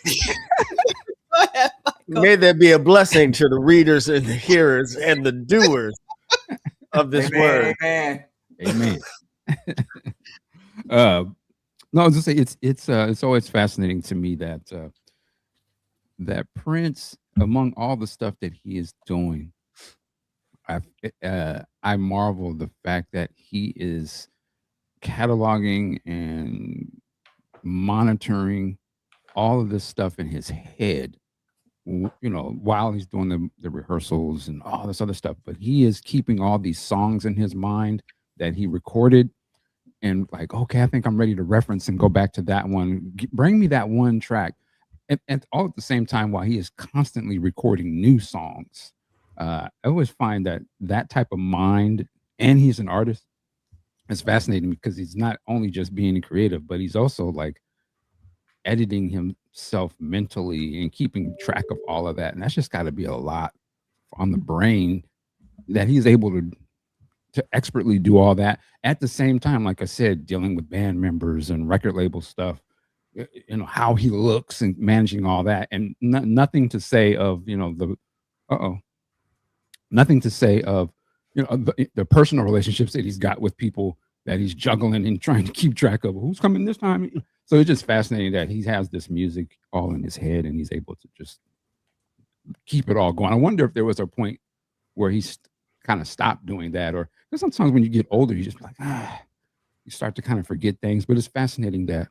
A: Go ahead, Michael.
C: May there be a blessing to the readers and the hearers and the doers of this word.
D: Amen.
B: Amen. No, I was just saying it's always fascinating to me that that Prince, among all the stuff that he is doing, I marvel the fact that he is cataloging and monitoring all of this stuff in his head, while he's doing the rehearsals and all this other stuff. But he is keeping all these songs in his mind that he recorded, and like, okay, I think I'm ready to reference and go back to that one. Bring me that one track, and all at the same time while he is constantly recording new songs. I always find that type of mind, and he's an artist. It's fascinating because he's not only just being creative, but he's also like editing himself mentally and keeping track of all of that. And that's just got to be a lot on the brain that he's able to expertly do all that at the same time, like I said, dealing with band members and record label stuff, how he looks and managing all that. And nothing to say of, nothing to say of, the personal relationships that he's got with people that he's juggling and trying to keep track of who's coming this time. So it's just fascinating that he has this music all in his head and he's able to just keep it all going. I wonder if there was a point where he's kind of stopped doing that, or because sometimes when you get older, you just like, you start to kind of forget things. But it's fascinating that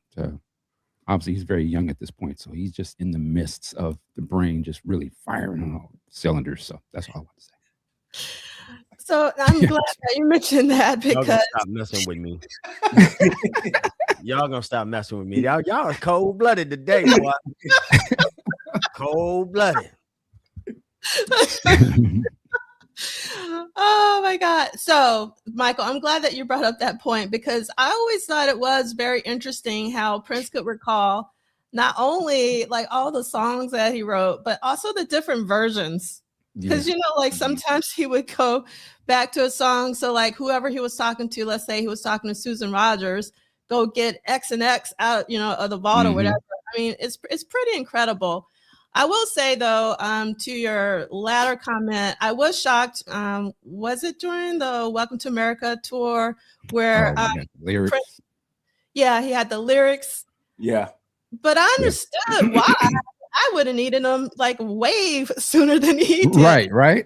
B: obviously he's very young at this point, so he's just in the midst of the brain just really firing on all cylinders. So that's all I want to say.
A: So I'm glad that you mentioned that
C: Y'all gonna
A: because
C: stop messing with me. Y'all gonna stop messing with me. Y'all are cold-blooded today, boy. Cold-blooded.
A: oh my God. So, Michael, I'm glad that you brought up that point because I always thought it was very interesting how Prince could recall not only like all the songs that he wrote, but also the different versions. Because,
B: Yeah.
A: you know, like sometimes he would go back to a song. So, like, whoever he was talking to, let's say he was talking to Susan Rogers, go get X and X out, you know, of the vault or whatever. I mean, it's pretty incredible. I will say though, to your latter comment, I was shocked. Was it during the Welcome to America tour where
B: lyrics?
A: Prince, yeah, he had the lyrics.
D: Yeah.
A: But I understood why. I would have needed them like way sooner than he did.
B: Right.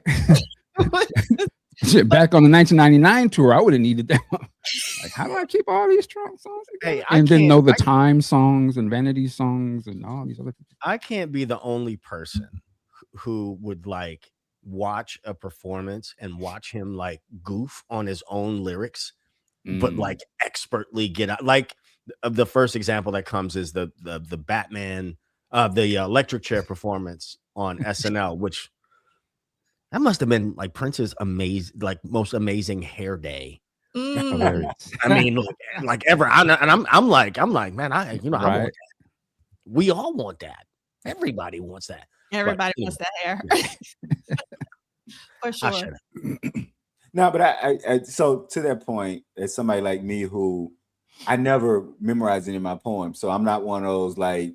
B: Shit, back on the 1999 tour, I would have needed that. Like, how do I keep all these strong songs?
C: Hey,
B: and then know the time songs and vanity songs and all these other.
C: I can't be the only person who would like watch a performance and watch him like goof on his own lyrics, but like expertly get out. Like the first example that comes is the Batman, the electric chair performance on SNL, which that must have been like Prince's most amazing hair day. I mean, like ever. I'm like, man, I want that. We all want that. Everybody wants that.
A: Everybody wants that hair. For sure.
D: No, but I so to that point, as somebody like me who I never memorized any of my poems, so I'm not one of those like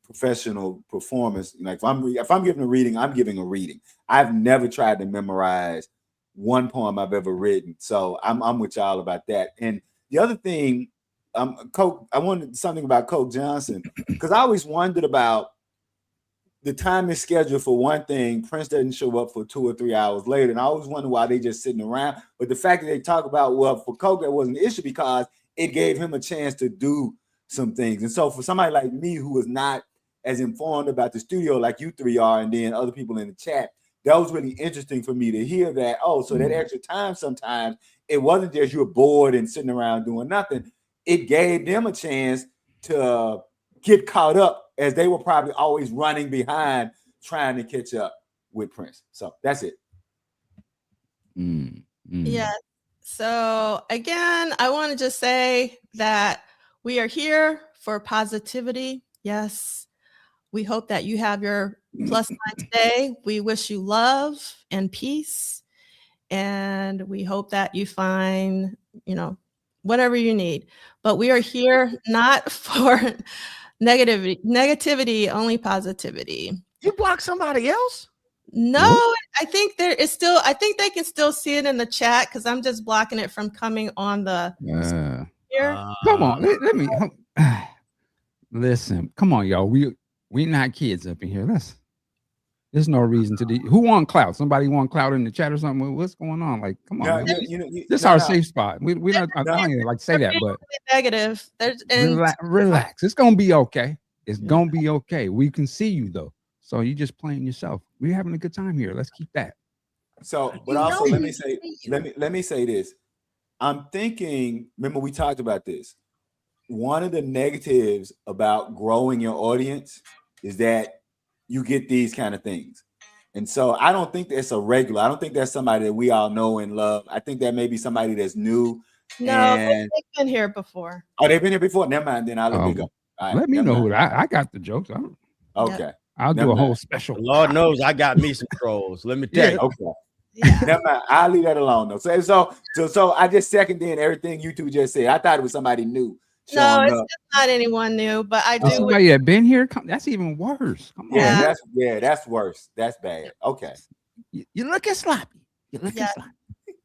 D: professional performers. Like if I'm giving a reading, I'm giving a reading. I've never tried to memorize one poem I've ever written, so I'm with y'all about that. And the other thing, Coke, I wanted something about Coke Johnson because I always wondered about the time is scheduled for one thing. Prince doesn't show up for 2 or 3 hours later, and I always wonder why they just sitting around. But the fact that they talk about, well, for Coke that wasn't an issue because it gave him a chance to do some things. And so for somebody like me who is not as informed about the studio like you three are, and then other people in the chat, that was really interesting for me to hear that. Oh, so that extra time sometimes it wasn't just you're bored and sitting around doing nothing. It gave them a chance to get caught up as they were probably always running behind trying to catch up with Prince. So that's it.
A: Yeah. So again, I want to just say that we are here for positivity. Yes. We hope that you have your plus sign today. We wish you love and peace. And we hope that you find, whatever you need. But we are here not for negativity, only positivity.
C: You block somebody else?
A: No, I think I think they can still see it in the chat because I'm just blocking it from coming on the here.
B: Come on, let me listen. Come on, y'all. We not kids up in here. There's no reason to do. Who want clout? Somebody want clout in the chat or something? What's going on? Like, come on. This is our safe spot. We not. I don't even like to say that, but
A: negative.
B: Relax. It's gonna be okay. It's gonna be okay. We can see you though, so you just playing yourself. We're having a good time here. Let's keep that.
D: So, but also let me say this. I'm thinking. Remember, we talked about this. One of the negatives about growing your audience is that you get these kind of things. And so I don't think that's a regular. I don't think that's somebody that we all know and love. I think that may be somebody that's new.
A: No, they've been here before.
D: Oh, they've been here before? Never mind. Then I'll let me go. Right,
B: let me know who I got the jokes.
D: Okay.
B: I'll do a whole special.
C: Lord knows I got me some trolls. Let me tell you.
D: Okay. Never mind. I'll leave that alone though. So I just seconded in everything you two just said. I thought it was somebody new.
A: No, it's just not anyone new, but I do.
B: Somebody that been here. That's even worse. Come on.
D: That's worse. That's bad. Okay.
B: You're looking sloppy.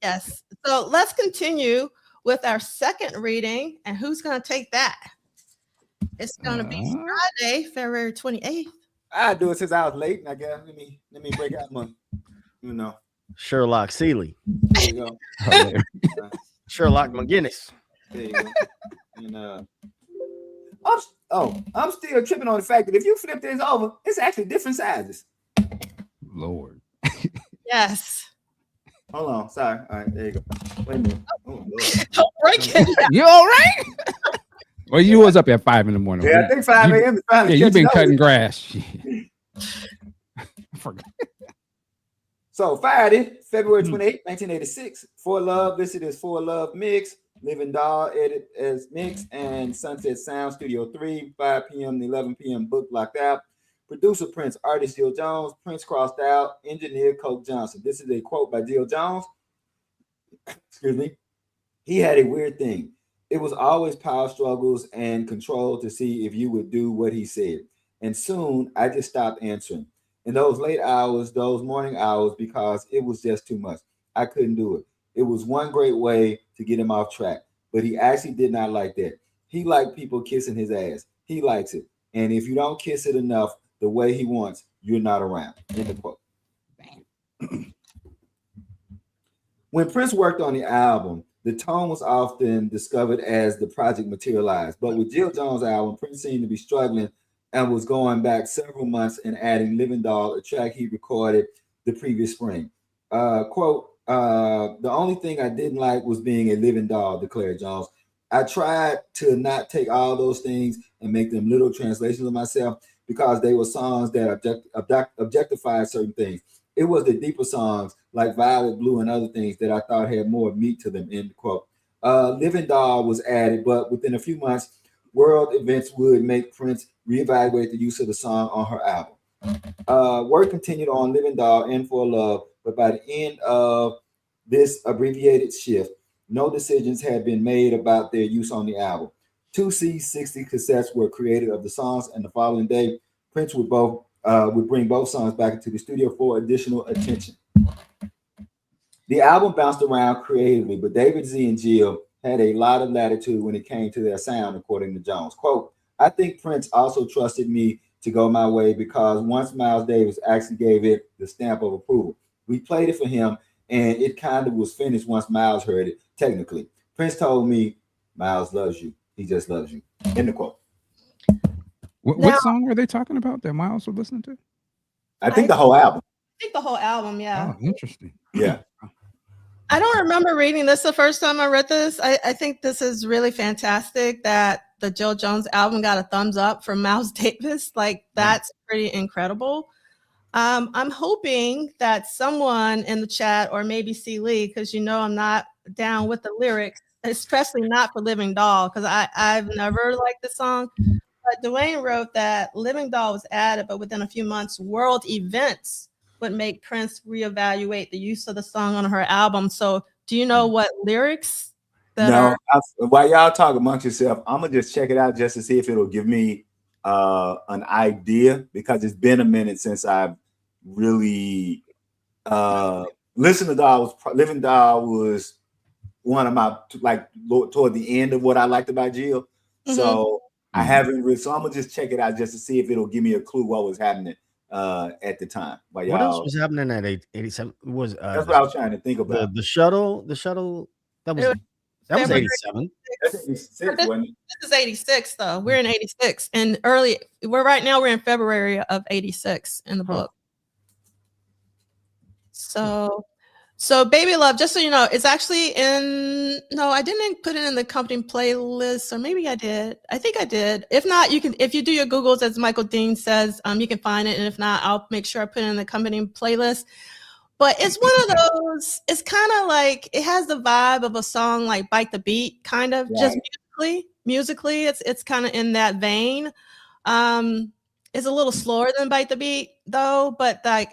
A: Yes. So let's continue with our second reading, and who's going to take that? It's going to be Friday, February 28th.
D: I do it since I was late. I guess let me break out my,
C: Sherlock Seeley.
D: There you go.
C: Sherlock McGinnis.
D: There you go. And I'm still tripping on the fact that if you flip this over, it's actually different sizes.
B: Lord.
A: Yes.
D: Hold on. Sorry. All right, there you go. Wait a minute. Oh, Lord.
A: Don't break it.
B: You all right? Well, you was up at 5 in the morning.
D: Yeah, I think 5 a.m. is finally
B: Yeah, you've been
D: catching
B: cutting
D: up.
B: grass. Shit. I forgot.
D: So Friday, February 28, 1986, For Love listed as For Love Mix, Living Doll edit as Mix, and Sunset Sound Studio 3, 5 p.m. to 11 p.m. book blocked out. Producer Prince, artist Jill Jones, Prince crossed out, engineer Coke Johnson. This is a quote by Jill Jones. Excuse me. He had a weird thing. It was always power struggles and control to see if you would do what he said. And soon I just stopped answering. In those late hours, those morning hours, because it was just too much. I couldn't do it. It was one great way to get him off track, but he actually did not like that. He liked people kissing his ass. He likes it. And if you don't kiss it enough the way he wants, you're not around. End of quote. When Prince worked on the album, the tone was often discovered as the project materialized. But with Jill Jones' album, Prince seemed to be struggling and was going back several months and adding Living Doll, a track he recorded the previous spring. Quote, the only thing I didn't like was being a living doll, declared Jones. I tried to not take all those things and make them little translations of myself because they were songs that objectified certain things. It was the deeper songs like Violet Blue and other things that I thought had more meat to them, end quote. Living Doll was added, but within a few months, world events would make Prince reevaluate the use of the song on her album. Work continued on Living Doll and For Love, but by the end of this abbreviated shift, no decisions had been made about their use on the album. 2 C60 cassettes were created of the songs, and the following day, Prince would bring both songs back into the studio for additional attention. The album bounced around creatively, but David Z and Jill had a lot of latitude when it came to their sound, according to Jones. Quote, I think Prince also trusted me to go my way because once Miles Davis actually gave it the stamp of approval, we played it for him and it kind of was finished once Miles heard it, technically. Prince told me, Miles loves you. He just loves you. End of quote.
B: What song were they talking about that Miles was listening to?
D: I think the whole album.
A: I think the whole album, yeah.
B: Oh, interesting.
D: Yeah.
A: I don't remember reading this the first time I read this. I think this is really fantastic that the Jill Jones album got a thumbs up from Miles Davis. Like, that's pretty incredible. I'm hoping that someone in the chat, or maybe C. Lee, because you know I'm not down with the lyrics, especially not for Living Doll, because I've never liked the song. But Duane wrote that Living Doll was added, but within a few months, world events would make Prince reevaluate the use of the song on her album. So do you know what lyrics
D: while y'all talk amongst yourself, I'm gonna just check it out just to see if it'll give me an idea, because it's been a minute since I've really listened to Doll. Living Doll was one of my, like, toward the end of what I liked about Jill. Mm-hmm. So I haven't really, so I'm gonna just check it out just to see if it'll give me a clue what was happening at the time. What
C: else was happening at 87? Was
D: that's what I was trying to think about.
C: The shuttle that was 87.
D: That's 86, wasn't it?
A: This is 86 though. We're in 86 and we're in February of 86 in the book. So Baby Love, just so you know, it's actually I didn't put it in the company playlist, or maybe I did. I think I did. If not, if you do your Googles, as Michael Dean says, you can find it. And if not, I'll make sure I put it in the company playlist. But it's one of those, it's kind of like, it has the vibe of a song like Bite the Beat, kind of, right. Just musically, it's kind of in that vein. It's a little slower than Bite the Beat though, but like,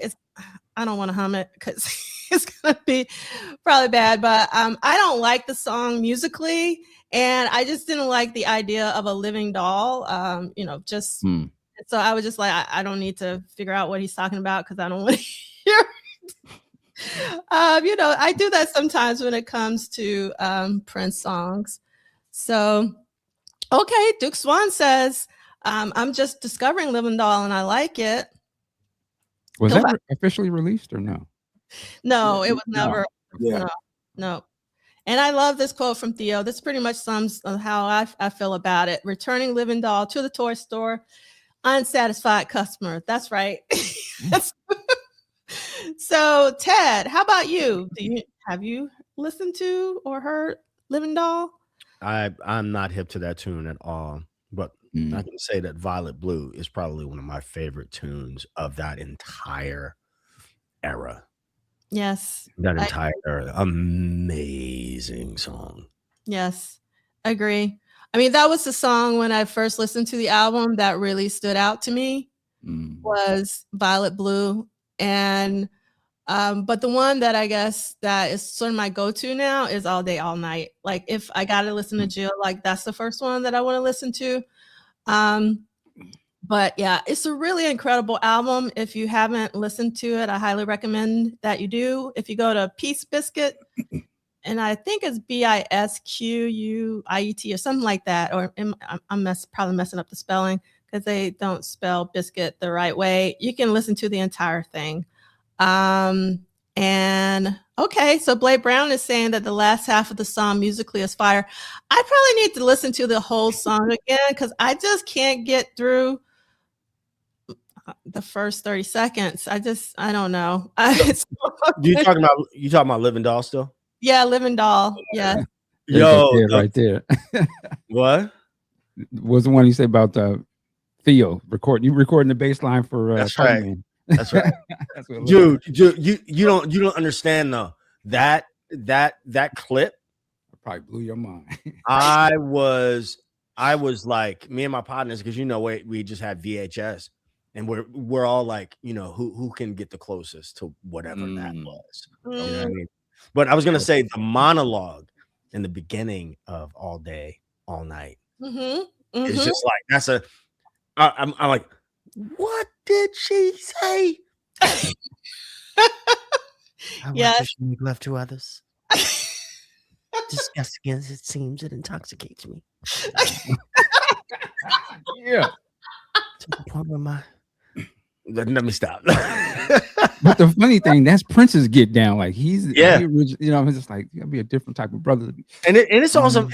A: I don't want to hum it because it's going to be probably bad, but I don't like the song musically, and I just didn't like the idea of a living doll, so I was just like, I don't need to figure out what he's talking about because I don't want to hear it. I do that sometimes when it comes to Prince songs. So, okay, Duke Swan says, I'm just discovering Living Doll and I like it.
B: Was that officially released or no?
A: No, it was never. No. And I love this quote from Theo. This pretty much sums how I feel about it. Returning Living Doll to the toy store, unsatisfied customer. That's right. So, Ted, how about you? Have you listened to or heard Living Doll?
C: I'm not hip to that tune at all, but I can say that Violet Blue is probably one of my favorite tunes of that entire era.
A: Yes.
C: That entire era. Amazing song.
A: Yes, agree. I mean, that was the song when I first listened to the album that really stood out to me was Violet Blue. And but the one that I guess that is sort of my go-to now is All Day, All Night. Like if I gotta listen to Jill, like that's the first one that I want to listen to. But yeah, it's a really incredible album. If you haven't listened to it, I highly recommend that you do. If you go to Peace Biscuit, and I think it's BISQUIET or something like that, or I'm probably messing up the spelling because they don't spell biscuit the right way. You can listen to the entire thing. And okay, so Blake Brown is saying that the last half of the song musically is fire. I probably need to listen to the whole song again because I just can't get through the first 30 seconds. I don't know.
C: You talking about Living Doll still?
A: Yeah, Living Doll. Yeah.
B: Yo, right there.
C: What
B: was the one you said about Theo recording? You recording the bass line for
C: that's right.
B: Man.
C: That's right. That's what dude, you don't understand though. That clip
B: probably blew your mind.
C: I was like, me and my partners, because we just had VHS, and we're all like, who can get the closest to whatever that was. You know what I mean? But I was gonna say the monologue in the beginning of All Day, All Night is just like I'm like, what did she say?
A: Yes.
C: Make love to others. Disgusting as it seems, it intoxicates me.
B: Yeah.
C: To the point where let me stop.
B: But the funny thing, that's Prince's get down. Like he's it's just like you gotta be a different type of brother.
C: And it's on some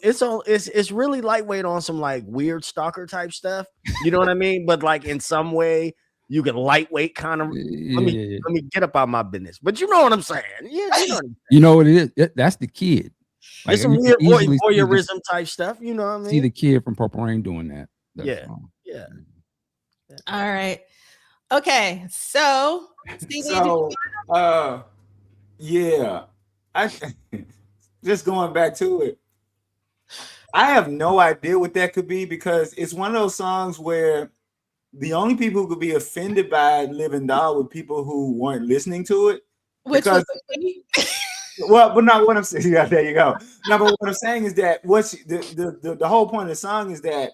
C: it's really lightweight on some like weird stalker type stuff. You know what I mean? But like in some way you can lightweight kind of let me get up out my business. But you know what I'm saying? Yeah,
B: you know what it is? That's the kid. Like,
C: it's some weird voyeurism type stuff. You know what I mean?
B: See the kid from Purple Rain doing that.
C: Yeah.
A: All right. Okay. So
D: I just going back to it. I have no idea what that could be because it's one of those songs where the only people who could be offended by Living Doll were people who weren't listening to it. But not what I'm saying. Yeah, there you go. No, but what I'm saying is that the whole point of the song is that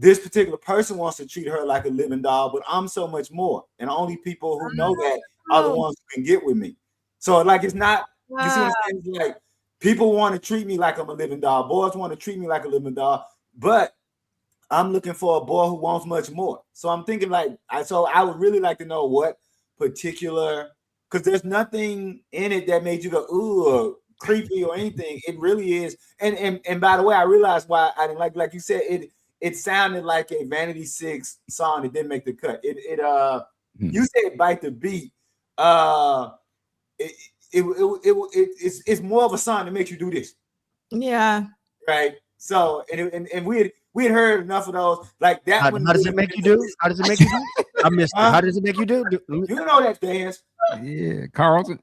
D: this particular person wants to treat her like a living doll, but I'm so much more. And only people who know that are the ones who can get with me. So like, it's not, you see what I'm saying? It's like people want to treat me like I'm a living doll. Boys want to treat me like a living doll, but I'm looking for a boy who wants much more. So I'm thinking like, I would really like to know what particular, because there's nothing in it that made you go, ooh, or creepy or anything. It really is. And by the way, I realized why I didn't like you said, it sounded like a Vanity Six song that didn't make the cut. You said Bite the Beat. It's more of a song that makes you do this.
A: Yeah.
D: Right. So and we had heard enough of those like that.
C: How does it make you do? How does it make you do? I missed it. How does it make you do?
D: You know that dance.
B: Yeah, Carlton.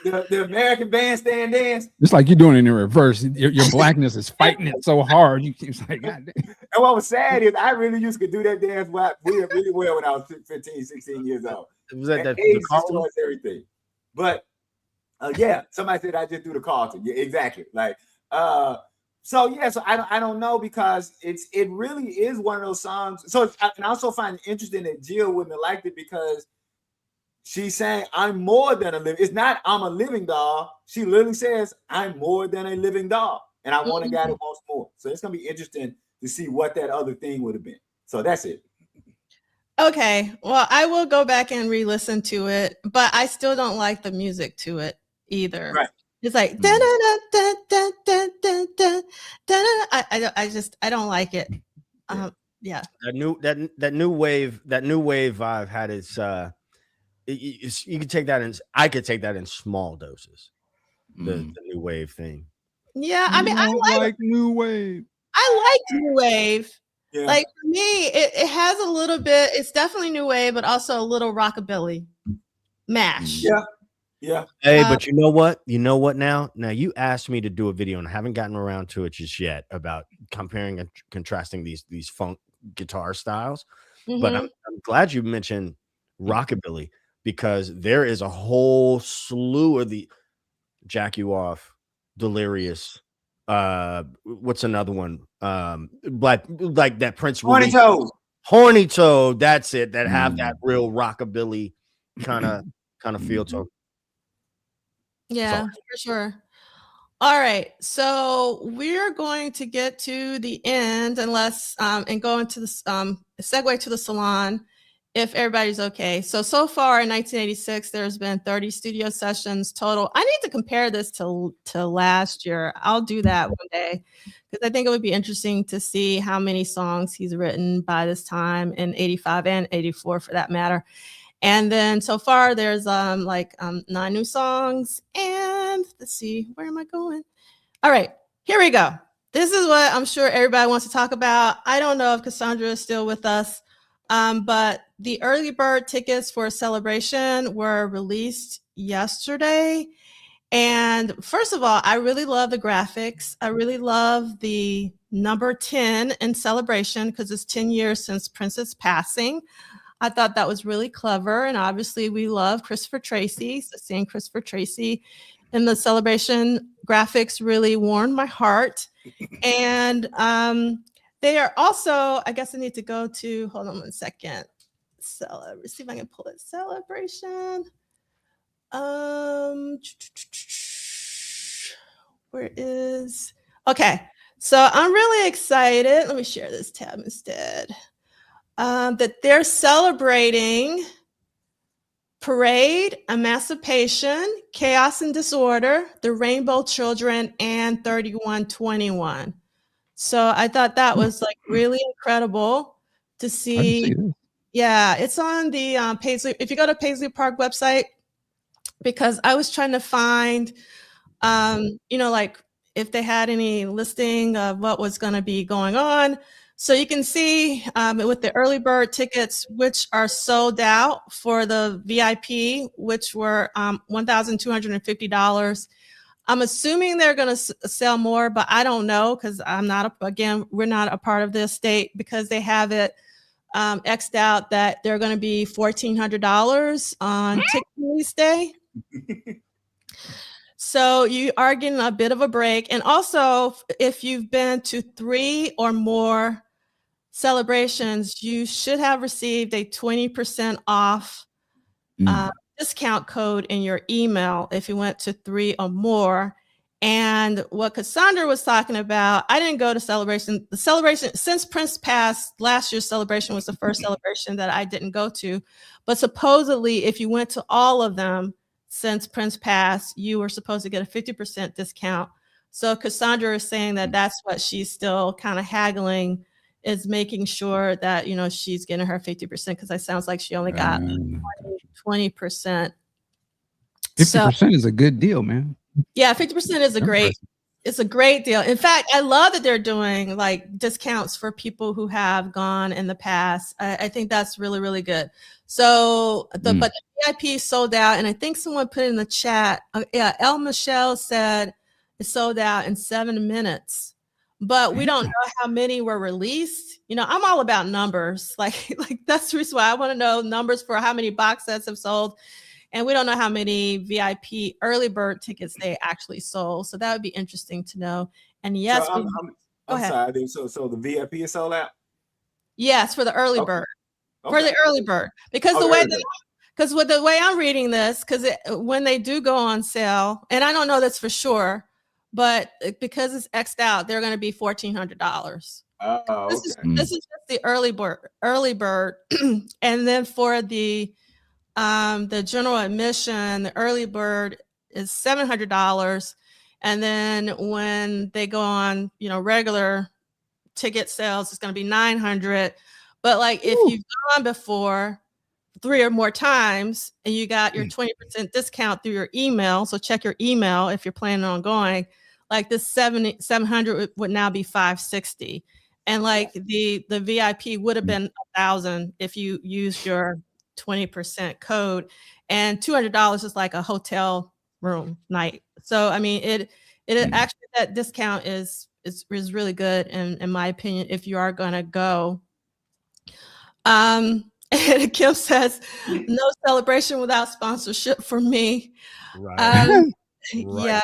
D: The American Bandstand dance.
B: It's like you're doing it in reverse. Your blackness is fighting it so hard. It's like, God damn.
D: And what was sad is I really used to do that dance really well when I was 15, 16 years old.
C: Was that
D: age destroys everything. But somebody said I just do the Carlton. Yeah, exactly. Like so I don't know because it really is one of those songs. So I also find it interesting that Jill wouldn't have liked it because she's saying I'm more than a living. It's not I'm a living doll. She literally says I'm more than a living doll, and I want a guy that wants more. So it's gonna be interesting to see what that other thing would have been. So that's it.
A: Okay. Well, I will go back and re-listen to it, but I still don't like the music to it either. Right. It's like da da da da da da da da. I don't like it. Yeah.
C: That new wave vibe had its you can take that in. I could take that in small doses. The
B: Mm.
C: new wave thing.
A: Yeah, I mean,
B: I like new wave.
A: I like new wave.
D: Yeah.
A: Like for me, it has a little bit. It's definitely new wave, but also a little rockabilly mash.
D: Yeah. Yeah.
C: Hey, but you know what? You know what now? Now you asked me to do a video, and I haven't gotten around to it just yet about comparing and contrasting these funk guitar styles. But
A: Mhm.
C: I'm glad you mentioned rockabilly, because there is a whole slew of the Jack You Off, Delirious. What's another one? Like that Prince
D: Horny
C: released.
D: Toes.
C: Horny Toad. That's it. That have that real rockabilly kind of feel to 'em.
A: Yeah,
C: Sorry.
A: for sure. All right, so we're going to get to the end, unless and go into this segue to the salon, if everybody's okay. So far in 1986, there's been 30 studio sessions total. I need to compare this to last year. I'll do that one day, because I think it would be interesting to see how many songs he's written by this time in 85 and 84 for that matter. And then so far there's 9 new songs, and let's see, where am I going? All right, here we go. This is what I'm sure everybody wants to talk about. I don't know if Cassandra is still with us, but the early bird tickets for Celebration were released yesterday. And first of all, I really love the graphics. I really love the number 10 in Celebration, because it's 10 years since Prince's passing. I thought that was really clever. And obviously we love Christopher Tracy. So seeing Christopher Tracy in the Celebration graphics really warmed my heart. And they are also, I guess I need to go to, hold on one second. Let's see if I can pull it. Celebration. Where is, okay. So I'm really excited. Let me share this tab instead. That they're celebrating Parade, Emancipation, Chaos and Disorder, The Rainbow Children, and 3121. So I thought that was like really incredible to see. Yeah, it's on the Paisley. If you go to Paisley Park website, because I was trying to find, like if they had any listing of what was going to be going on. So you can see with the early bird tickets, which are sold out for the VIP, which were $1,250. I'm assuming they're going to sell more, but I don't know, because we're not a part of the estate, because they have it X'd out that they're going to be $1,400 on ticket release day. So you are getting a bit of a break. And also, if you've been to 3 or more celebrations, you should have received a 20% off discount code in your email if you went to 3 or more. And what Cassandra was talking about, I didn't go to Celebration. The celebration, since Prince passed, last year's Celebration was the first celebration that I didn't go to. But supposedly, if you went to all of them since Prince passed, you were supposed to get a 50% discount. So Cassandra is saying that that's what she's still kind of haggling, is making sure that, she's getting her 50%, because it sounds like she only got 20%.
B: 50% is a good deal, man.
A: Yeah, 50% is it's a great deal. In fact, I love that they're doing like discounts for people who have gone in the past. I think that's really, really good. So but the VIP sold out, and I think someone put in the chat, El Michelle said it sold out in 7 minutes. But we don't know how many were released. I'm all about numbers. Like that's the reason why I want to know numbers for how many box sets have sold. And we don't know how many VIP early bird tickets they actually sold. So that would be interesting to know. And yes,
D: so I'm sorry. So the VIP is sold out?
A: Yes, for the early bird. For the early bird. Because with the way I'm reading this, because when they do go on sale, and I don't know this for sure, but because it's X'd out, they're going to be $1,400.
D: Oh,
A: This is just the early bird. And then for the general admission, the early bird is $700. And then when they go on, regular ticket sales, it's going to be $900. But like if you've gone before 3 or more times, and you got your 20% discount through your email. So check your email if you're planning on going. Like this 700 would now be 560, and like the VIP would have been 1,000 if you used your 20% code, and $200 is like a hotel room night. So I mean, it actually, that discount is really good in my opinion if you are gonna go. And Kim says, no celebration without sponsorship for me.
C: Right.
A: Yeah.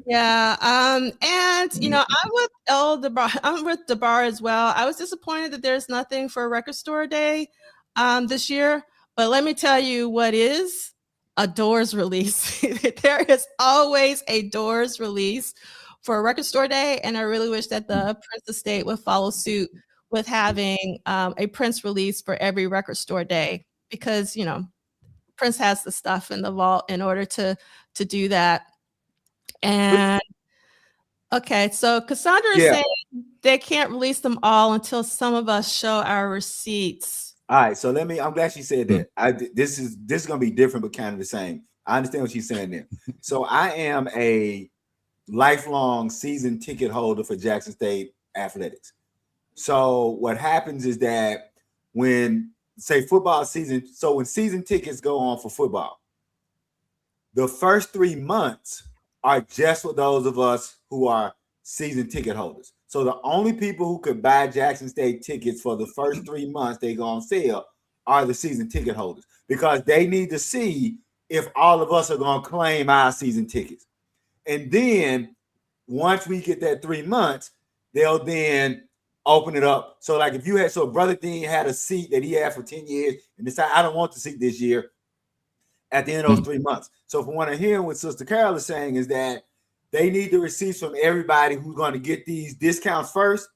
A: Yeah. And you know, I'm with DeBar as well. I was disappointed that there's nothing for Record Store Day this year. But let me tell you what is a Doors release. There is always a Doors release for a Record Store Day. And I really wish that the Prince estate would follow suit with having a Prince release for every Record Store Day, because, you know, Prince has the stuff in the vault in order to do that. And okay, so Cassandra is saying they can't release them all until some of us show our receipts.
D: All right, so I'm glad she said that. This is gonna be different, but kind of the same. I understand what she's saying there. So I am a lifelong season ticket holder for Jackson State Athletics. So what happens is that when, say, football season, so when season tickets go on for football, the first 3 months are just for those of us who are season ticket holders. So the only people who could buy Jackson State tickets for the first 3 months they go on sale are the season ticket holders, because they need to see if all of us are going to claim our season tickets. And then once we get that 3 months, they'll then open it up. So like if you had, so Brother Dean had a seat that he had for 10 years and decided, I don't want the seat this year, at the end of those 3 months. So from what I'm hearing, what Sister Carol is saying is that they need the receipts from everybody who's going to get these discounts first.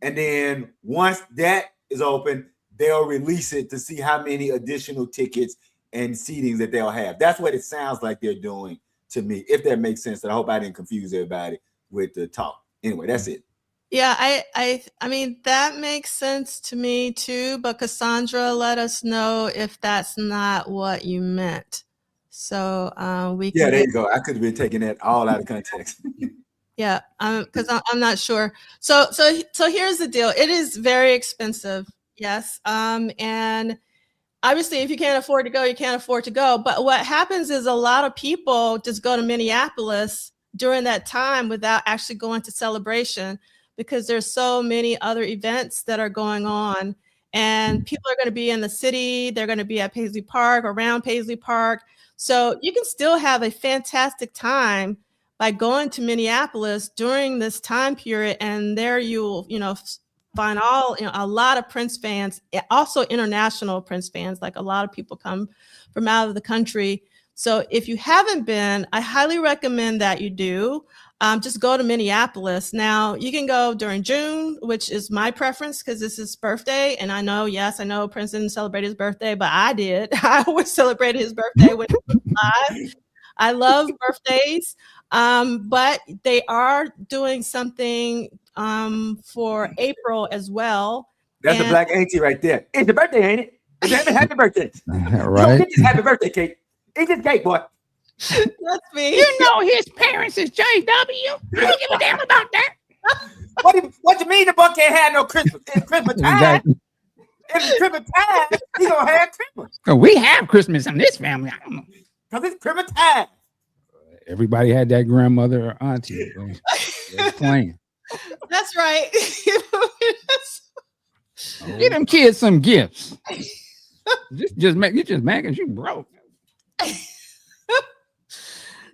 D: And then once that is open, they'll release it to see how many additional tickets and seatings that they'll have. That's what it sounds like they're doing to me, if that makes sense. And I hope I didn't confuse everybody with the talk. Anyway, that's it.
A: Yeah, I mean, that makes sense to me too, but Cassandra, let us know if that's not what you meant. So we can.
D: Yeah, there you go. I could have been taking that all out of context.
A: Yeah, because I'm not sure. So here's the deal. It is very expensive. Yes. And obviously, if you can't afford to go, you can't afford to go. But what happens is a lot of people just go to Minneapolis during that time without actually going to Celebration, because there's so many other events that are going on, and people are going to be in the city. They're going to be at Paisley Park, around Paisley Park. So you can still have a fantastic time by going to Minneapolis during this time period. And there you'll, find a lot of Prince fans, also international Prince fans. Like a lot of people come from out of the country. So if you haven't been, I highly recommend that you do. Just go to Minneapolis. Now, you can go during June, which is my preference because this is his birthday. And I know Prince didn't celebrate his birthday, but I did. I always celebrated his birthday when he was alive. I love birthdays, but they are doing something for April as well.
D: That's a black auntie right there. It's your birthday, ain't it? It's happy birthday.
B: Right.
D: You don't get this happy birthday cake. Eat this cake, boy.
A: That's me.
B: You know his parents is JW. You don't give a damn about that.
D: What you mean the boy can't have no Christmas? It's Christmas time.
B: Exactly.
D: If it's Christmas time, he gonna have Christmas.
B: We have Christmas in this family. I don't know.
D: Because it's Christmas time.
B: Everybody had that grandmother or auntie. They're playing.
A: That's right.
B: Get them kids some gifts. just mad because you broke.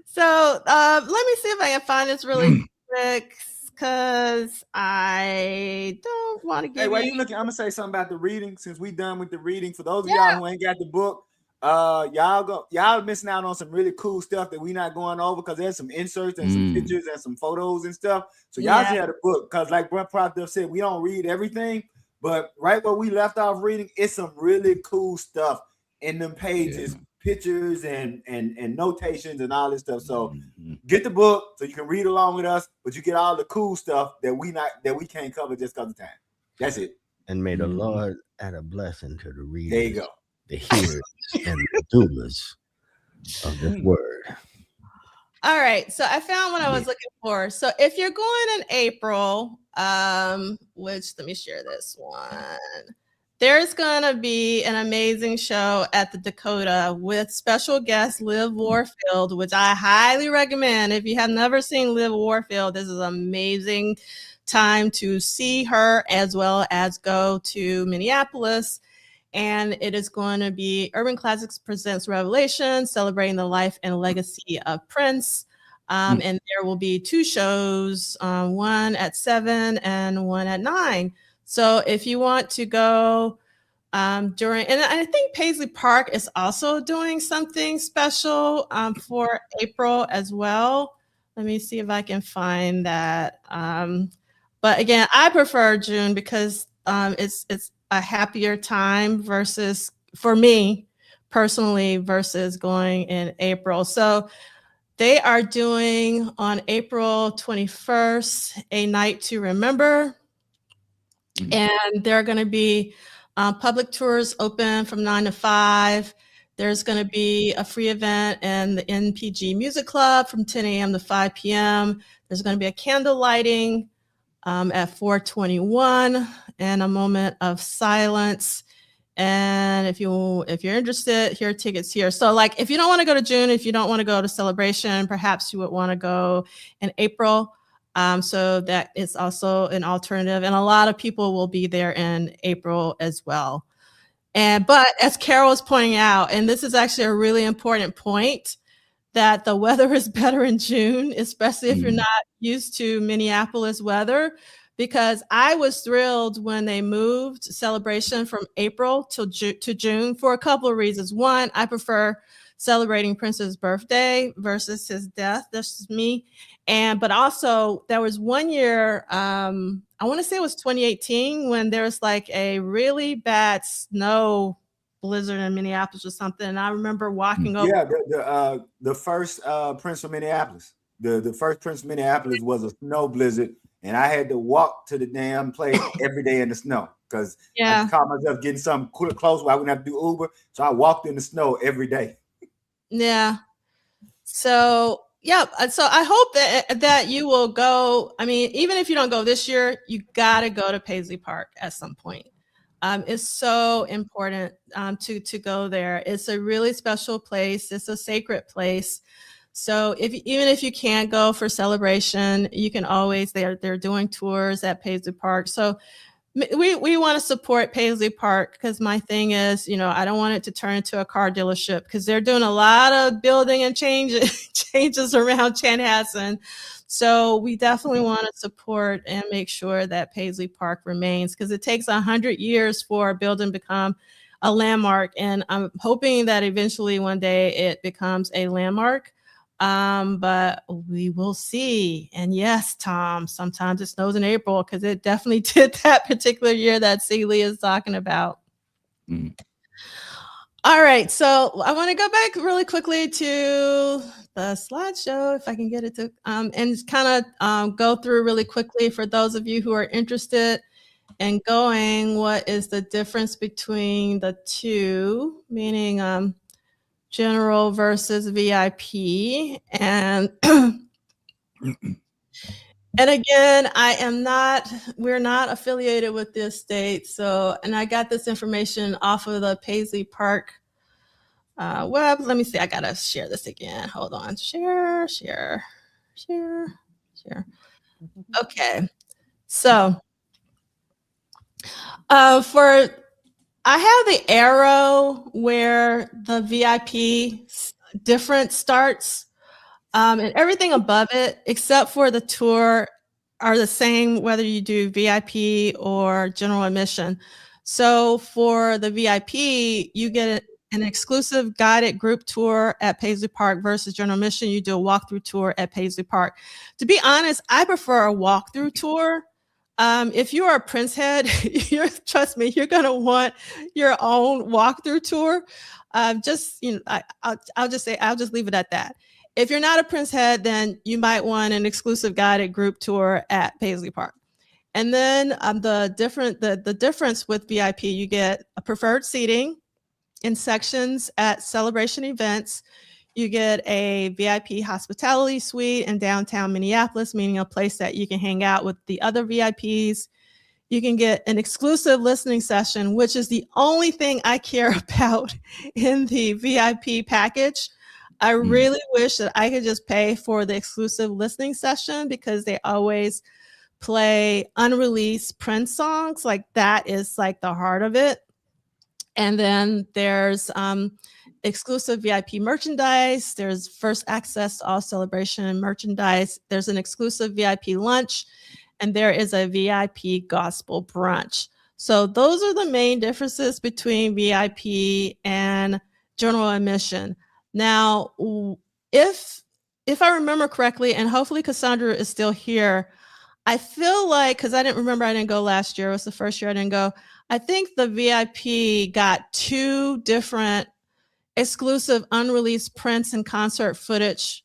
A: So let me see if I can find this really quick, because I don't want to get.
D: Hey, while you looking, I'm gonna say something about the reading. Since we done with the reading, for those of y'all who ain't got the book, y'all missing out on some really cool stuff that we not going over, because there's some inserts and some pictures and some photos and stuff. So y'all should have the book, because like Brent Proctor said, we don't read everything, but right where we left off reading, it's some really cool stuff in them pages. Pictures and notations and all this stuff. So get the book so you can read along with us, but you get all the cool stuff that we can't cover just because of time. That's it.
C: And may the
B: Mhm.
C: Lord add a blessing to the
D: There you
C: readers,
D: go.
C: the hearers, and the doers of this word.
A: All right, so I found what I was looking for. So if you're going in April, which let me share this one. There's gonna be an amazing show at the Dakota with special guest Liv Warfield, which I highly recommend. If you have never seen Liv Warfield, this is an amazing time to see her as well as go to Minneapolis. And it is going to be Urban Classics Presents Revelation, celebrating the life and legacy of Prince. And there will be 2 shows, one at 7 and one at 9. So if you want to go during, and I think Paisley Park is also doing something special for April as well. Let me see if I can find that. But again, I prefer June because it's a happier time versus, for me personally, versus going in April. So they are doing on April 21st a night to remember, and there are going to be public tours open from 9 to 5. There's going to be a free event in the NPG Music Club from 10 a.m. to 5 p.m. There's going to be a candle lighting at 4:21 and a moment of silence. And if you're interested, here are tickets here. So like, if you don't want to go to June, if you don't want to go to Celebration, perhaps you would want to go in April. So that is also an alternative. And a lot of people will be there in April as well. But as Carol is pointing out, and this is actually a really important point, that the weather is better in June, especially if you're not used to Minneapolis weather, because I was thrilled when they moved Celebration from April to June for a couple of reasons. One, I prefer celebrating Prince's birthday versus his death. That's just me. But also there was one year, I want to say it was 2018, when there was like a really bad snow blizzard in Minneapolis or something. And I remember walking over.
D: Yeah, the first Prince of Minneapolis. The first Prince of Minneapolis was a snow blizzard, and I had to walk to the damn place every day in the snow because I caught myself getting something close where I wouldn't have to do Uber. So I walked in the snow every day.
A: Yeah. So yeah. So I hope that you will go. I mean, even if you don't go this year, you got to go to Paisley Park at some point. It's so important to go there. It's a really special place. It's a sacred place. So even if you can't go for Celebration, you can always, they're doing tours at Paisley Park. So we want to support Paisley Park, because my thing is, I don't want it to turn into a car dealership, because they're doing a lot of building and changes around Chanhassen. So we definitely want to support and make sure that Paisley Park remains, because it takes 100 years for a building to become a landmark. And I'm hoping that eventually one day it becomes a landmark. But we will see. And yes, Tom, sometimes it snows in April, because it definitely did that particular year that Celie is talking about. All right, so I want to go back really quickly to the slideshow, if I can get it to, and kind of go through really quickly for those of you who are interested in going, what is the difference between the two, meaning general versus VIP. And and again, we're not affiliated with the estate. So, and I got this information off of the Paisley Park web. Let me see, I gotta share this again. Hold on, share. Okay, so I have the arrow where the VIP difference starts, and everything above it, except for the tour, are the same whether you do VIP or general admission. So for the VIP, you get an exclusive guided group tour at Paisley Park versus general admission. You do a walkthrough tour at Paisley Park. To be honest, I prefer a walkthrough tour. If you're a Prince head, trust me, you're gonna want your own walkthrough tour. I'll just leave it at that. If you're not a Prince head, then you might want an exclusive guided group tour at Paisley Park. And then the difference with VIP, you get a preferred seating in sections at celebration events. You get a VIP hospitality suite in downtown Minneapolis, meaning a place that you can hang out with the other VIPs. You can get an exclusive listening session, which is the only thing I care about in the VIP package. I really wish that I could just pay for the exclusive listening session because they always play unreleased Prince songs. Like that is like the heart of it. And then there's exclusive VIP merchandise. There's first access to all celebration merchandise. There's an exclusive VIP lunch, and there is a VIP gospel brunch. So those are the main differences between VIP and general admission. Now, if I remember correctly, and hopefully Cassandra is still here, I feel like, because I didn't go last year. It was the first year I didn't go. I think the VIP got 2 different exclusive unreleased Prince and concert footage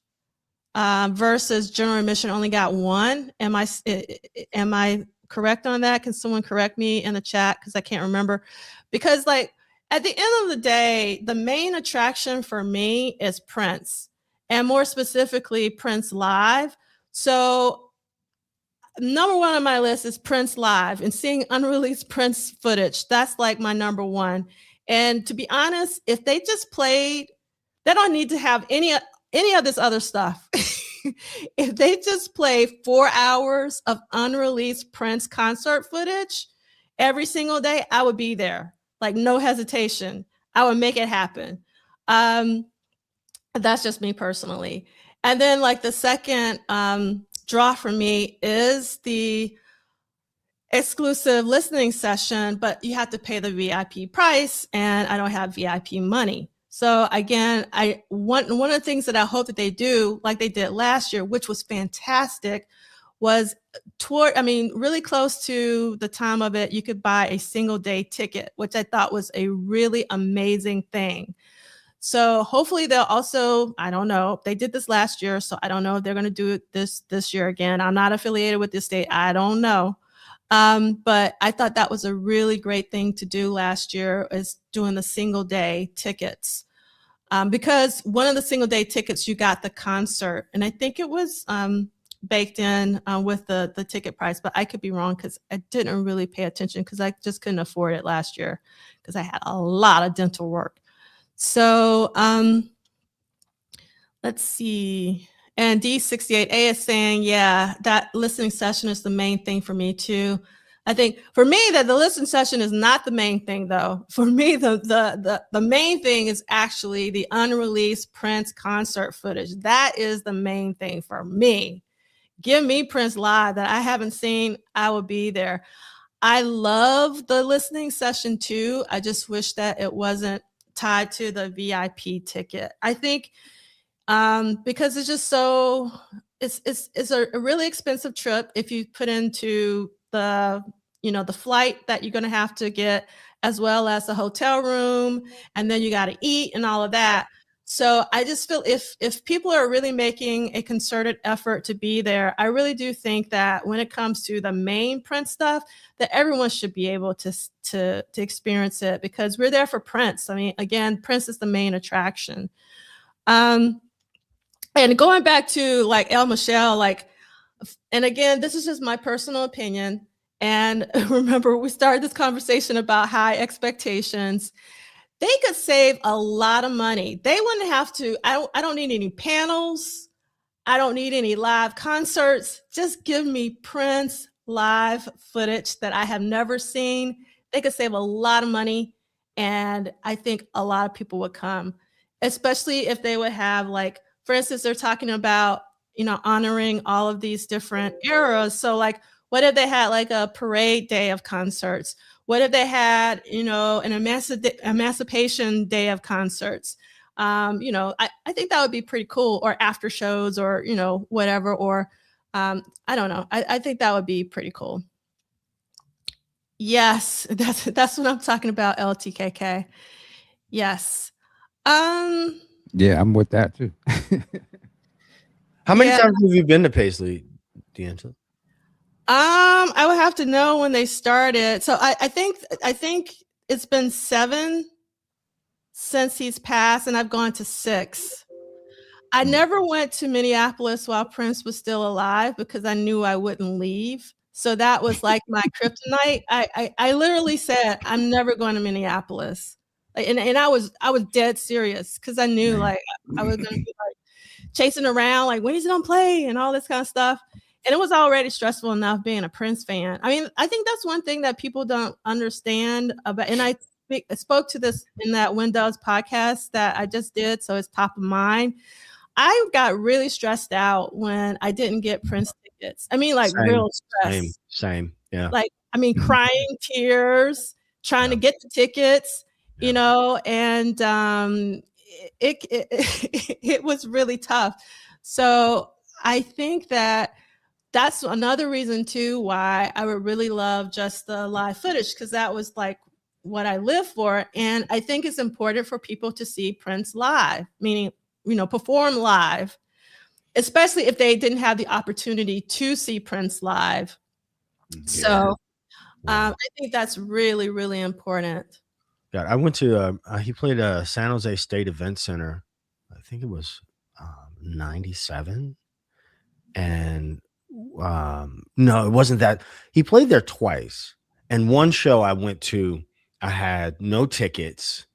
A: versus general admission only got 1. Am I correct on that? Can someone correct me in the chat? Because I can't remember. Because like at the end of the day, the main attraction for me is Prince, and more specifically Prince Live. So number 1 on my list is Prince Live, and seeing unreleased Prince footage. That's like my number 1. And to be honest, if they just played, they don't need to have any of this other stuff. If they just play 4 hours of unreleased Prince concert footage every single day, I would be there. Like no hesitation. I would make it happen. That's just me personally. And then like the second draw for me is the exclusive listening session, but you have to pay the VIP price, and I don't have VIP money. So again, one of the things that I hope that they do, like they did last year, which was fantastic, was really close to the time of it, you could buy a single day ticket, which I thought was a really amazing thing. So hopefully they'll also, I don't know, they did this last year, so I don't know if they're going to do it this year again. I'm not affiliated with this state. I don't know. But I thought that was a really great thing to do last year, is doing the single day tickets. Because one of the single day tickets, you got the concert, and I think it was baked in with the ticket price, but I could be wrong because I didn't really pay attention because I just couldn't afford it last year because I had a lot of dental work. So let's see. And D68A is saying, yeah, that listening session is the main thing for me too. I think for me that the listening session is not the main thing though. For me, the main thing is actually the unreleased Prince concert footage. That is the main thing for me. Give me Prince live that I haven't seen. I will be there. I love the listening session too. I just wish that it wasn't tied to the VIP ticket. I think because it's just so, it's a really expensive trip if you put into the flight that you're going to have to get, as well as the hotel room, and then you got to eat and all of that. So I just feel if people are really making a concerted effort to be there, I really do think that when it comes to the main Prince stuff, that everyone should be able to experience it, because we're there for Prince. I mean, again, Prince is the main attraction. And going back to like El Michelle, like, and again, this is just my personal opinion. And remember, we started this conversation about high expectations. They could save a lot of money. They wouldn't have to, I don't need any panels. I don't need any live concerts. Just give me Prince live footage that I have never seen. They could save a lot of money. And I think a lot of people would come, especially if they would have, like, for instance, they're talking about, honoring all of these different eras. So like, what if they had like a parade day of concerts? What if they had, an emancipation day of concerts? I think that would be pretty cool, or after shows, or, whatever, or I don't know. I think that would be pretty cool. Yes, that's what I'm talking about, LTKK. Yes.
B: Yeah, I'm with that too.
C: How many times have you been to Paisley, D'Angelo?
A: I would have to know when they started. So I think it's been 7 since he's passed, and I've gone to 6. I never went to Minneapolis while Prince was still alive because I knew I wouldn't leave. So that was like my kryptonite. I literally said I'm never going to Minneapolis, and I was dead serious because I knew like I was going to be like chasing around like when he's gonna play and all this kind of stuff. And it was already stressful enough being a Prince fan. I mean, I think that's one thing that people don't understand about, and I spoke to this in that Windows podcast that I just did, so it's top of mind. I got really stressed out when I didn't get Prince tickets. I mean, like real stress.
C: Same. Yeah.
A: Like, I mean, crying tears, trying to get the tickets, you know, and it was really tough. So I think that's another reason too why I would really love just the live footage, because that was like what I live for. And I think it's important for people to see Prince live, meaning, you know, perform live, especially if they didn't have the opportunity to see Prince live. Yeah. So I think that's really, really important.
C: God, I went to he played a San Jose State Event Center. I think it was 97. And no, it wasn't that. He played there twice. And one show I went to, I had no tickets,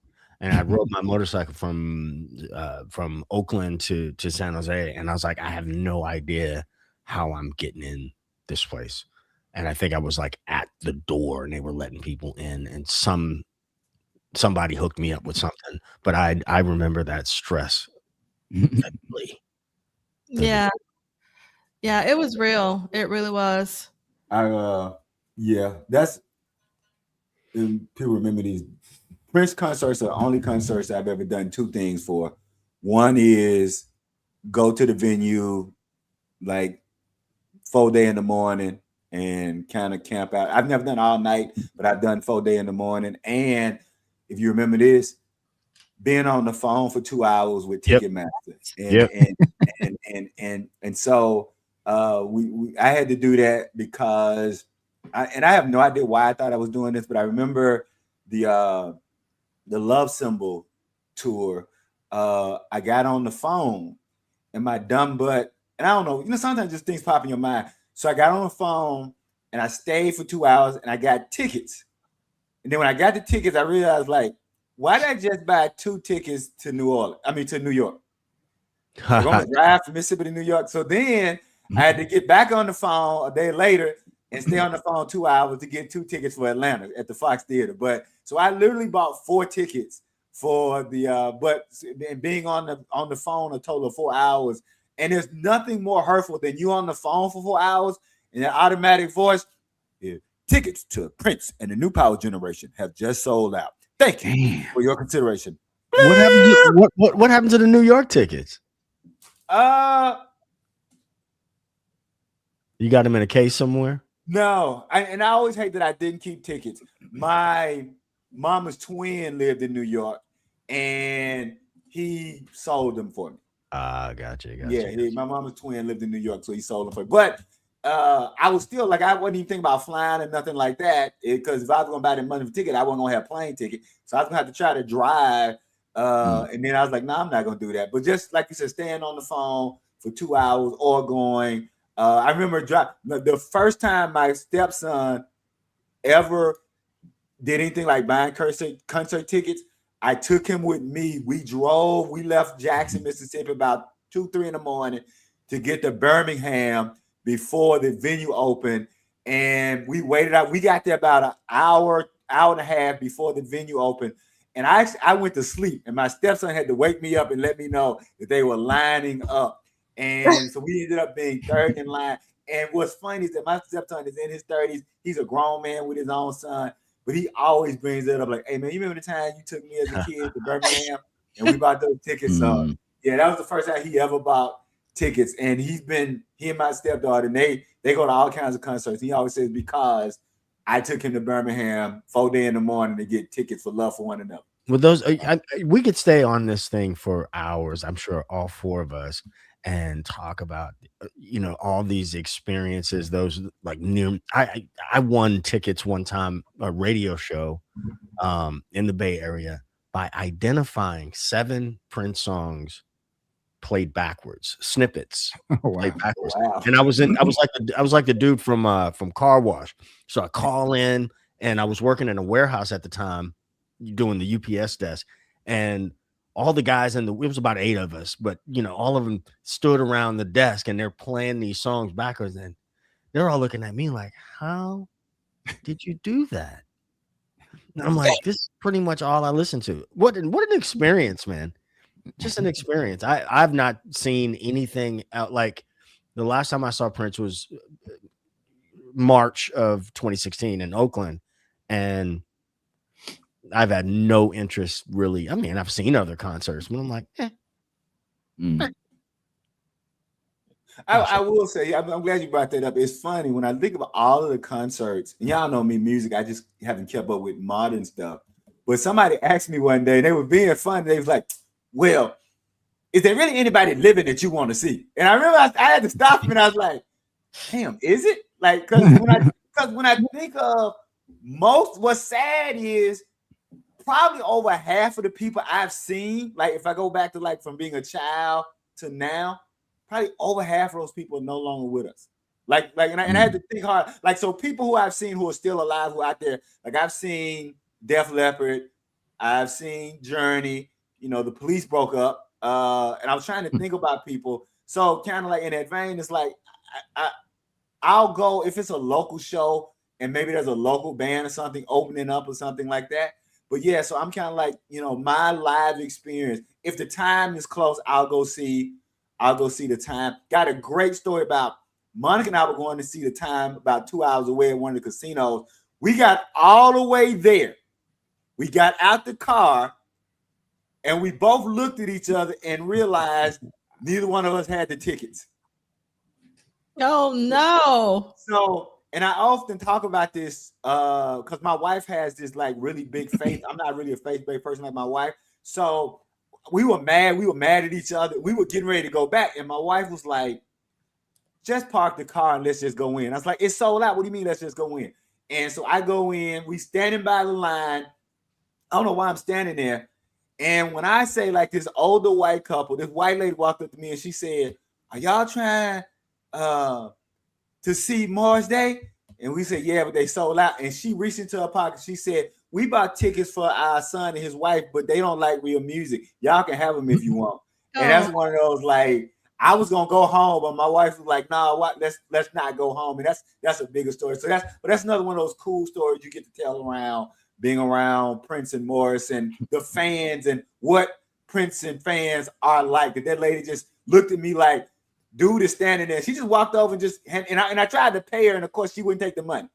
C: and I rode my motorcycle from Oakland to San Jose, and I was like, I have no idea how I'm getting in this place. And I think I was like at the door, and they were letting people in, and somebody hooked me up with something. But I remember that stress.
A: Yeah. Yeah, it was real. It really was.
D: That's people remember these Prince concerts are the only concerts I've ever done 2 things for. One is go to the venue like 4:00 in the morning and kind of camp out. I've never done all night, but I've done 4:00 in the morning. And if you remember this, being on the phone for 2 hours with Ticketmaster. And so I had to do that because I have no idea why I thought I was doing this, but I remember the Love Symbol tour. I got on the phone and my dumb butt, and I don't know, you know, sometimes just things pop in your mind. So I got on the phone and I stayed for 2 hours and I got tickets. And then when I got the tickets, I realized, like, why did I just buy 2 tickets to New York? I'm gonna drive from Mississippi to New York. So then I had to get back on the phone a day later and stay on the phone 2 hours to get 2 tickets for Atlanta at the Fox Theater. But so I literally bought 4 tickets for the but being on the phone a total of 4 hours. And there's nothing more hurtful than you on the phone for 4 hours and that automatic voice. Yeah, tickets to Prince and the New Power Generation have just sold out. Thank you for your consideration.
C: What happened to the New York tickets? You got them in a case somewhere?
D: No, I always hate that I didn't keep tickets. My mama's twin lived in New York, and he sold them for me.
C: Gotcha.
D: My mama's twin lived in New York, so he sold them for me. But I was still like, I wasn't even thinking about flying or nothing like that, because if I was going to buy the money for ticket, I wasn't going to have a plane ticket. So I was going to have to try to drive. And then I was like, no, I'm not going to do that. But just like you said, staying on the phone for 2 hours or going. I remember the first time my stepson ever did anything like buying concert tickets, I took him with me. We left Jackson, Mississippi about 2-3 in the morning to get to Birmingham before the venue opened. And we waited out. We got there about an hour and a half before the venue opened. And I went to sleep, and my stepson had to wake me up and let me know that they were lining up. And so we ended up being third in line. And what's funny is that my stepson is in his 30s. He's a grown man with his own son, but he always brings it up like, hey, man, you remember the time you took me as a kid to Birmingham and we bought those tickets? So, yeah, that was the first time he ever bought tickets. And he and my stepdaughter, and they go to all kinds of concerts. He always says because I took him to Birmingham 4:00 in the morning to get tickets for Love for One Another.
C: With those, we could stay on this thing for hours. I'm sure all 4 of us. and talk about, all these experiences. Those like new. I won tickets one time, a radio show in the Bay Area, by identifying 7 Prince songs played backwards, snippets played backwards.
D: Wow.
C: And I was like the dude from Car Wash. So I call in, and I was working in a warehouse at the time doing the UPS desk, and all the guys it was about 8 of us, but all of them stood around the desk and they're playing these songs backwards, and they're all looking at me like, how did you do that? And I'm like, this is pretty much all I listen to. What an experience, man. Just an experience. I've not seen anything out. Like the last time I saw Prince was March of 2016 in Oakland, and I've had no interest really. I mean, I've seen other concerts, but I'm like,
D: I will say, I'm glad you brought that up. It's funny when I think of all of the concerts, and y'all know me, music, I just haven't kept up with modern stuff. But somebody asked me one day, and they were being funny. They was like, well, is there really anybody living that you want to see? And I remember I had to stop him, and I was like, damn, is it? Like, because when I think of most, what's sad is probably over half of the people I've seen, like if I go back to like from being a child to now, probably over half of those people are no longer with us. And I had to think hard. Like, so people who I've seen who are still alive, who are out there, like I've seen Def Leppard, I've seen Journey, the Police broke up. And I was trying to think about people. So kind of like in that vein, it's like I'll go if it's a local show and maybe there's a local band or something opening up or something like that. But yeah, so I'm kind of like, my live experience. If the time is close, I'll go see the time. Got a great story about Monica and I were going to see the time about 2 hours away at one of the casinos. We got all the way there. We got out the car and we both looked at each other and realized neither one of us had the tickets.
A: Oh no.
D: So, and I often talk about this because my wife has this like really big faith. I'm not really a faith-based person like my wife. So we were mad at each other. We were getting ready to go back. And my wife was like, just park the car and let's just go in. I was like, it's sold out. What do you mean let's just go in? And so I go in, we standing by the line. I don't know why I'm standing there. And when I say like this older white couple, this white lady walked up to me and she said, are y'all trying to see Morris Day? And we said, yeah, but they sold out. And she reached into her pocket. She said, we bought tickets for our son and his wife, but they don't like real music. Y'all can have them if you want. And that's one of those, like, I was gonna go home, but my wife was like, "No, what? Let's not go home." And that's a bigger story. So that's another one of those cool stories you get to tell around being around Prince and Morris and the fans and what Prince and fans are like. That lady just looked at me like, dude is standing there. She just walked over and I tried to pay her, and of course she wouldn't take the money.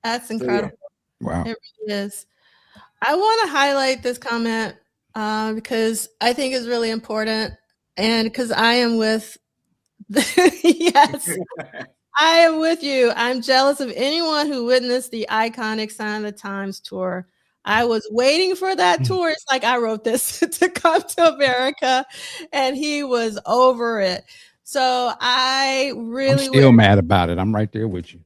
A: That's incredible.
B: So, yeah. Wow.
A: It really is. I want to highlight this comment because I think it's really important, and because I am with yes, I am with you. I'm jealous of anyone who witnessed the iconic Sign of the Times tour. I was waiting for that tour. It's like I wrote this to come to America, and he was over it. So I'm
B: still mad about it. I'm right there with you.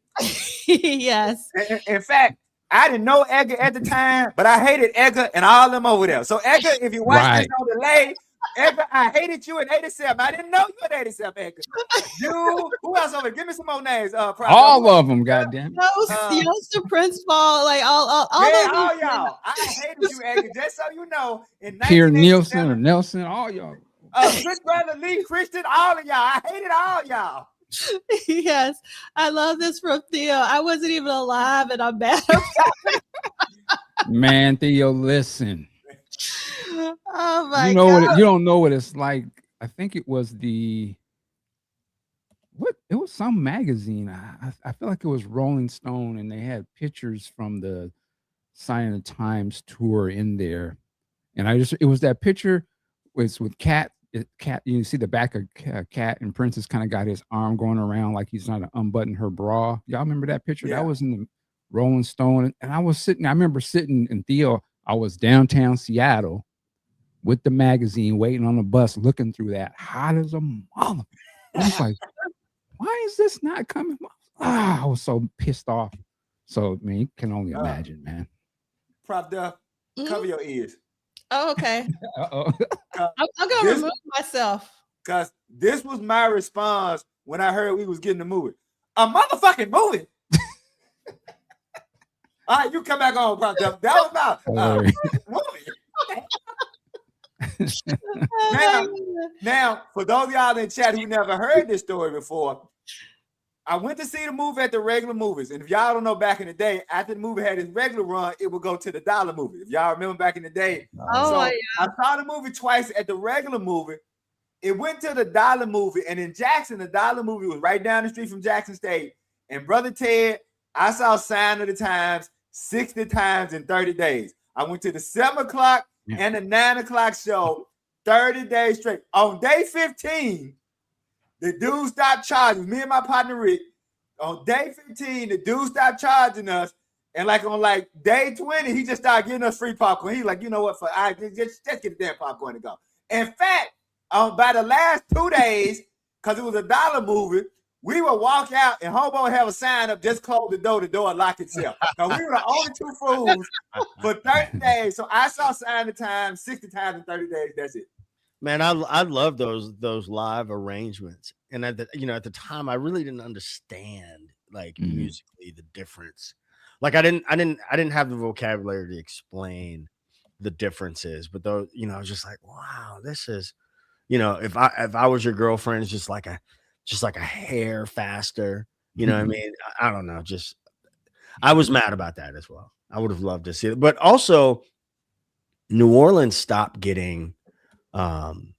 A: Yes.
D: In fact, I didn't know Edgar at the time, but I hated Edgar and all them over there. So Edgar, if you watch this on delay, Edgar, I hated you in 87. I didn't know you in 87, Edgar. You, who else over there? Give me some more names.
B: All of them, goddamn.
A: Youngster Prince Ball, like all
D: y'all. I hated you, Edgar. Just so you know, in
B: Pierre Nielsen or Nelson, all y'all.
D: Good brother Lee Christian, all of y'all. I hated all y'all.
A: Yes, I love this from Theo. I wasn't even alive, and I'm mad about it.
B: Man, Theo, listen.
A: Oh my
B: you know God. You don't know what it's like. I think it was it was some magazine. I feel like it was Rolling Stone, and they had pictures from the Sign of the Times tour in there. And it was that picture with Cat. You see the back of Cat, and Princess kind of got his arm going around like he's trying to unbutton her bra. Y'all remember that picture? Yeah. That was in the Rolling Stone. And I remember sitting, and Theo, I was downtown Seattle, with the magazine, waiting on the bus, looking through that, hot as a mother. I was like, why is this not coming? I was so pissed off. So, man, you can only imagine, man.
D: Prop Duff, cover your ears.
A: Oh, okay.
B: Uh-oh.
A: I'm gonna remove myself.
D: Because this was my response when I heard we was getting the movie. A motherfucking movie. All right, you come back on, Prop Duff. That was my movie. Now, for those of y'all in the chat who never heard this story before, I went to see the movie at the regular movies. And if y'all don't know, back in the day, after the movie had its regular run, it would go to the dollar movie. If y'all remember back in the day. I saw the movie twice at the regular movie. It went to the dollar movie. And in Jackson, the dollar movie was right down the street from Jackson State. And Brother Ted, I saw Sign of the Times 60 times in 30 days. I went to the 7 o'clock and the 9 o'clock show 30 days straight. On day 15, the dude stopped charging me and my partner Rick. On day 15, the dude stopped charging us, and on day 20, he just started giving us free popcorn. He's like, you know what? Just get the damn popcorn and go. In fact, by the last 2 days, because it was a dollar movie, we would walk out and Hobo would have a sign up, just close the door lock itself. Because we were the only two fools for 30 days. So I saw Sign of the Time 60 times in 30 days. That's it.
C: Man, I love those live arrangements, and at the time I really didn't understand musically the difference. Like I didn't have the vocabulary to explain the differences, but though I was just like, wow, this is, if I was your girlfriend, it's just like a hair faster. You know what I mean? I don't know. Just I was mad about that as well. I would have loved to see it, but also New Orleans stopped getting. When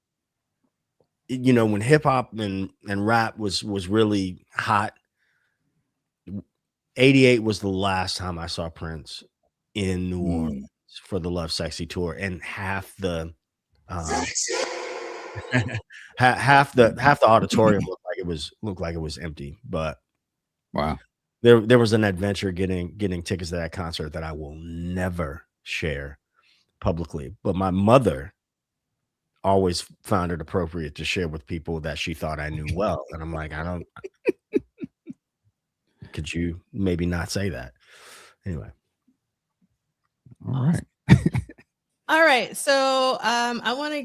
C: hip hop and rap was really hot, 88 was the last time I saw Prince in New Orleans for the Love Sexy tour, and half the half the auditorium looked like it was empty. But
B: wow,
C: there was an adventure getting tickets to that concert that I will never share publicly. But my mother always found it appropriate to share with people that she thought I knew well. And I'm like, could you maybe not say that? Anyway.
B: All right.
A: All right. So I want to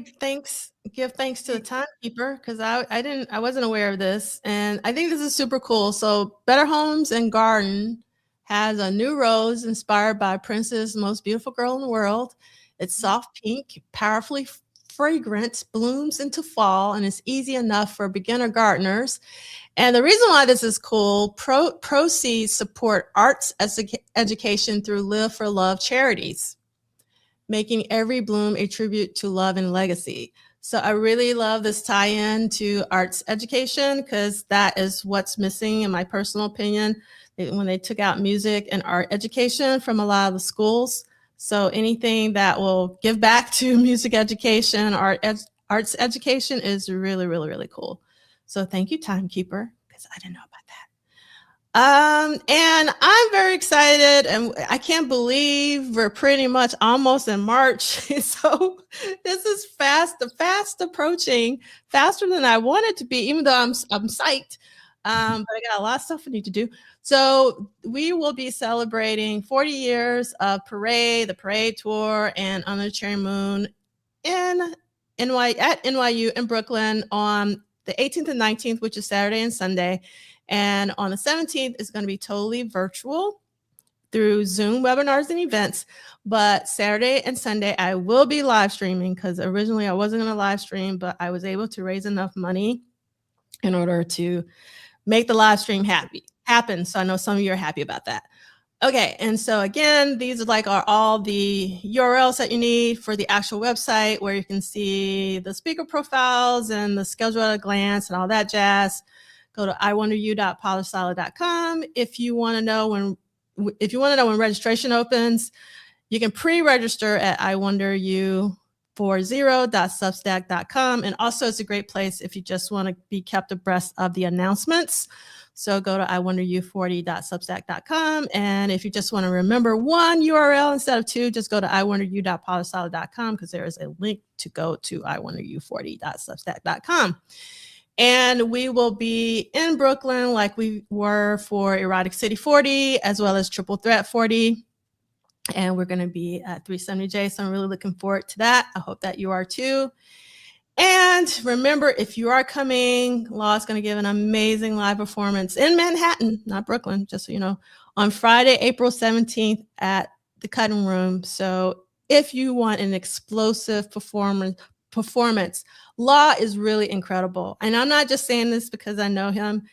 A: give thanks to the timekeeper, because I wasn't aware of this. And I think this is super cool. So Better Homes and Garden has a new rose inspired by Prince's Most Beautiful Girl in the World. It's soft pink, powerfully fragrant, blooms into fall, and is easy enough for beginner gardeners. And the reason why this is cool, proceeds support arts education through Live for Love charities, making every bloom a tribute to love and legacy. So I really love this tie-in to arts education, because that is what's missing, in my personal opinion, when they took out music and art education from a lot of the schools. So anything that will give back to music education, arts education is really, really, really cool. So thank you, timekeeper, because I didn't know about that. And I'm very excited, and I can't believe we're pretty much almost in March. So this is fast approaching, faster than I want it to be, even though I'm psyched. But I got a lot of stuff I need to do. So we will be celebrating 40 years of the Parade Tour, and Under the Cherry Moon at NYU in Brooklyn on the 18th and 19th, which is Saturday and Sunday. And on the 17th, it's going to be totally virtual through Zoom webinars and events. But Saturday and Sunday, I will be live streaming, because originally I wasn't going to live stream, but I was able to raise enough money in order to make the live stream happen. So I know some of you are happy about that. Okay, and so again, these are all the URLs that you need for the actual website, where you can see the speaker profiles and the schedule at a glance and all that jazz. Go to iwonderyou.polissolid.com if you want to know when registration opens. You can pre-register at iwonderyou40.substack.com, and also it's a great place if you just want to be kept abreast of the announcements. So go to iwonderyou40.substack.com. And if you just want to remember one URL instead of two, just go to iwonderyou.polissolid.com because there is a link to go to iwonderyou40.substack.com. And we will be in Brooklyn like we were for Erotic City 40, as well as Triple Threat 40. And we're going to be at 370J. So I'm really looking forward to that. I hope that you are too. And remember, if you are coming, Law is going to give an amazing live performance in Manhattan, not Brooklyn, just so you know, on Friday, April 17th at the Cutting Room. So if you want an explosive performance, Law is really incredible. And I'm not just saying this because I know him.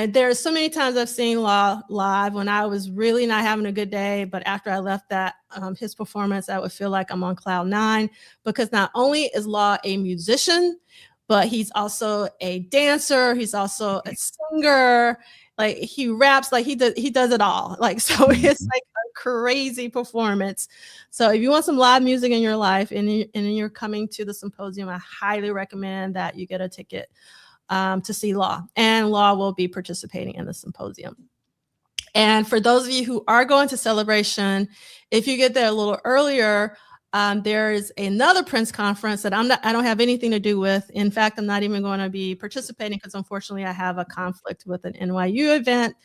A: There are so many times I've seen Law live when I was really not having a good day, but after I left that his performance, I would feel like I'm on cloud 9, because not only is Law a musician, but he's also a dancer. He's also a singer. Like he raps, like he does it all. Like, so it's like a crazy performance. So if you want some live music in your life and you're coming to the symposium, I highly recommend that you get a ticket to see Law, and Law will be participating in the symposium. And for those of you who are going to Celebration, if you get there a little earlier, there is another Prince conference that I don't have anything to do with. In fact, I'm not even going to be participating because unfortunately I have a conflict with an NYU event.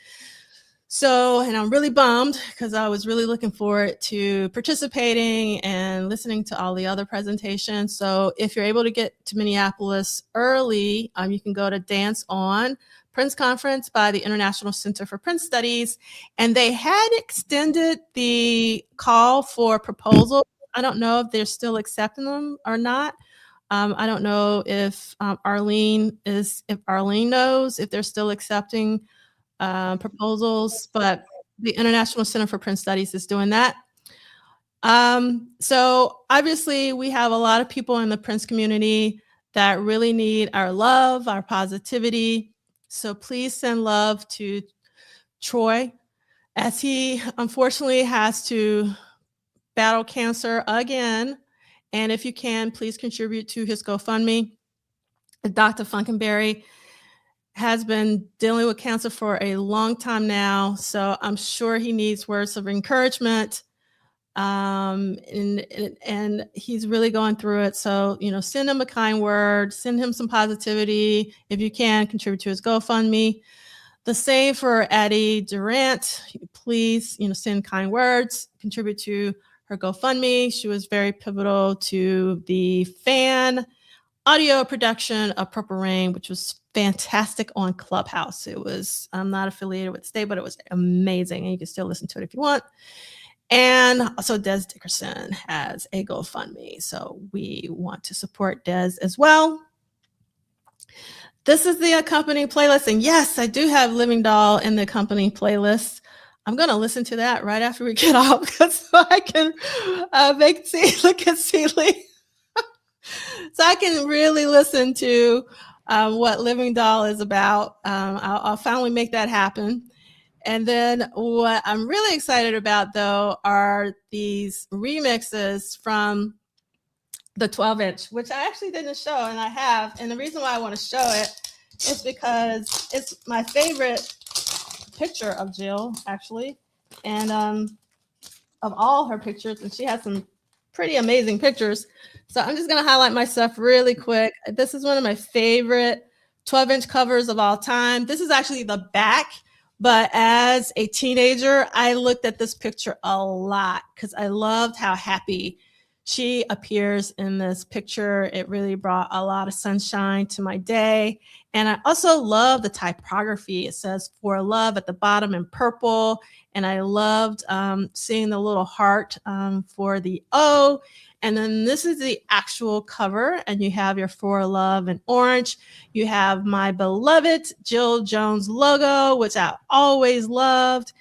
A: So, and I'm really bummed because I was really looking forward to participating and listening to all the other presentations. So if you're able to get to Minneapolis early, you can go to Dance On Prince Conference by the International Center for Prince Studies. And they had extended the call for proposals. I don't know if they're still accepting them or not. I don't know if Arlene knows if they're still accepting proposals, but the International Center for Prince Studies is doing that. So obviously we have a lot of people in the Prince community that really need our love, our positivity. So please send love to Troy as he unfortunately has to battle cancer again. And if you can, please contribute to his GoFundMe. Dr. Funkenberry has been dealing with cancer for a long time now, so I'm sure he needs words of encouragement, and he's really going through it. So, you know, send him a kind word, send him some positivity. If you can, contribute to his GoFundMe. The same for Addie Durant. Please, you know, send kind words, contribute to her GoFundMe. She was very pivotal to the fan audio production of Purple Rain, which was fantastic on Clubhouse. It was, I'm not affiliated with the state, but it was amazing. And you can still listen to it if you want. And also Des Dickerson has a GoFundMe. So we want to support Des as well. This is the accompanying playlist. And yes, I do have Living Doll in the accompanying playlist. I'm going to listen to that right after we get off because so I can look at Celie. So I can really listen to what Living Doll is about. I'll finally make that happen. And then what I'm really excited about, though, are these remixes from the 12-inch, which I actually didn't show, and I have. And the reason why I want to show it is because it's my favorite picture of Jill, actually, and of all her pictures. And she has some pretty amazing pictures. So I'm just going to highlight my stuff really quick. This is one of my favorite 12-inch covers of all time. This is actually the back, but as a teenager, I looked at this picture a lot because I loved how happy she appears in this picture. It really brought a lot of sunshine to my day. And I also love the typography. It says "For Love" at the bottom in purple. And I loved seeing the little heart for the O. And then this is the actual cover. And you have your "For Love" in orange. You have my beloved Jill Jones logo, which I always loved.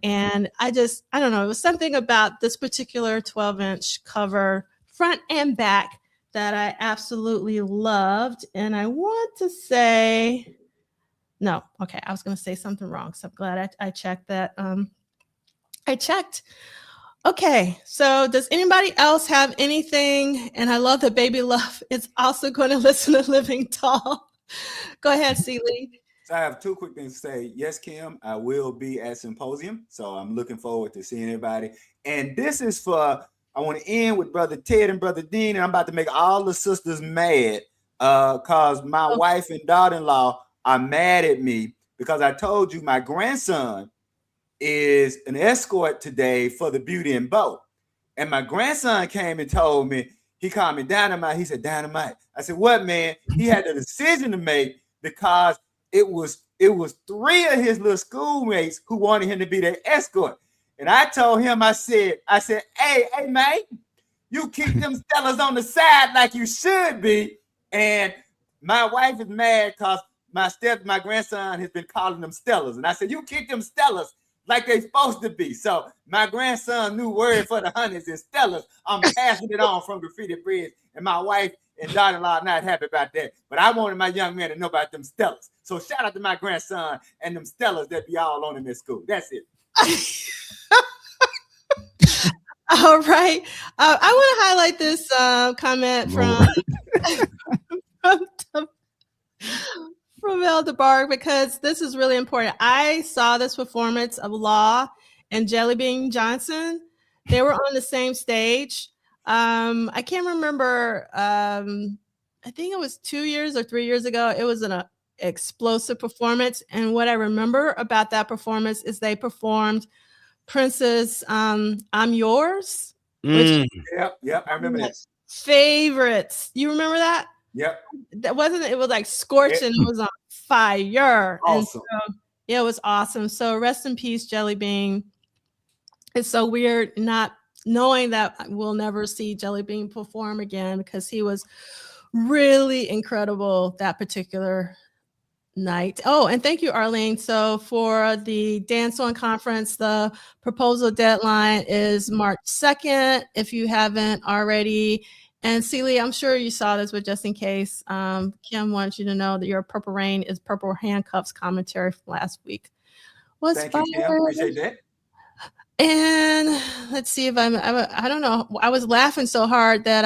A: And I don't know, it was something about this particular 12-inch cover, front and back, that I absolutely loved. And I want to say, no, okay, I was going to say something wrong. So I'm glad I checked that. I checked. Okay, so does anybody else have anything? And I love that Baby Love is also going to listen to Living Doll. Go ahead, Celie.
D: So I have two quick things to say. Yes, Kim, I will be at Symposium. So I'm looking forward to seeing everybody. And this is for, I want to end with Brother Ted and Brother Dean. And I'm about to make all the sisters mad because my wife and daughter-in-law are mad at me because I told you my grandson is an escort today for the Beauty and Bow. And my grandson came and told me, he called me Dynamite. He said, Dynamite. I said, what, man? He had the decision to make because it was 3 of his little schoolmates who wanted him to be their escort. And I told him, I said, hey, man, you keep them Stellas on the side like you should be. And my wife is mad because my grandson has been calling them Stellas. And I said, you keep them Stellas like they supposed to be. So my grandson new word for the honeys is Stellas. I'm passing it on from Graffiti Bridge. And my wife and daughter-in-law are not happy about that. But I wanted my young man to know about them Stellas. So shout out to my grandson and them Stellas that be all on him at school. That's it.
A: All right. I want to highlight this comment from Elder Barg because this is really important. I saw this performance of Law and Jelly Bean Johnson. They were on the same stage. I can't remember. I think it was 2 years or 3 years ago. It was an explosive performance. And what I remember about that performance is they performed Prince's I'm Yours.
D: Yep, I remember that.
A: Favorites. You remember that?
D: Yep.
A: That wasn't, it was like scorching. It was on fire.
D: Awesome.
A: And so, yeah, it was awesome. So rest in peace, Jelly Bean. It's so weird not knowing that we'll never see Jelly Bean perform again because he was really incredible that particular night. Oh, and thank you, Arlene. So for the Dance On Conference, the proposal deadline is March 2nd, if you haven't already. And Celie, I'm sure you saw this, but just in case, Kim wants you to know that your Purple Rain is Purple Handcuffs commentary from last week.
D: Thank you, Kim. Appreciate that.
A: And let's see if I don't know. I was laughing so hard that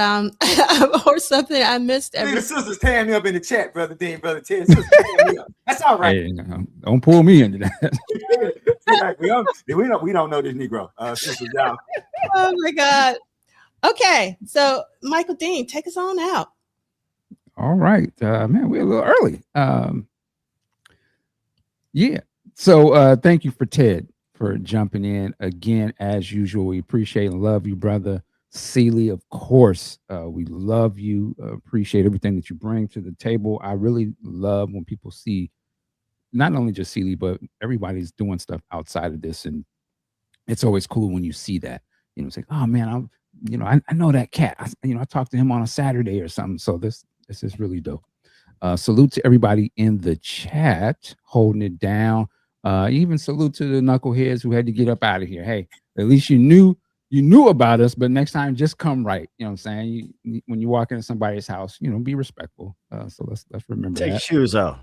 A: or something I missed.
D: The sisters tearing me up in the chat, Brother Dean, Brother Ted. Sisters tearing me up. That's all right.
B: Hey, don't pull me into that.
D: we don't know this Negro. Sisters down.
A: Oh my God. Okay, so Michael Dean, take us on out.
B: All right, man, we're a little early. Yeah. So thank you for Ted for jumping in again as usual. We appreciate and love you, brother. Celie, of course, we love you. Appreciate everything that you bring to the table. I really love when people see not only just Celie, but everybody's doing stuff outside of this, and it's always cool when you see that. You know, it's like, oh man, I know that cat. I talked to him on a Saturday or something. So this is really dope. Salute to everybody in the chat holding it down. Even salute to the knuckleheads who had to get up out of here. Hey, at least you knew about us, but next time just come right. You know what I'm saying? When you walk into somebody's house, be respectful. So let's remember
C: Take
B: that.
C: shoes off.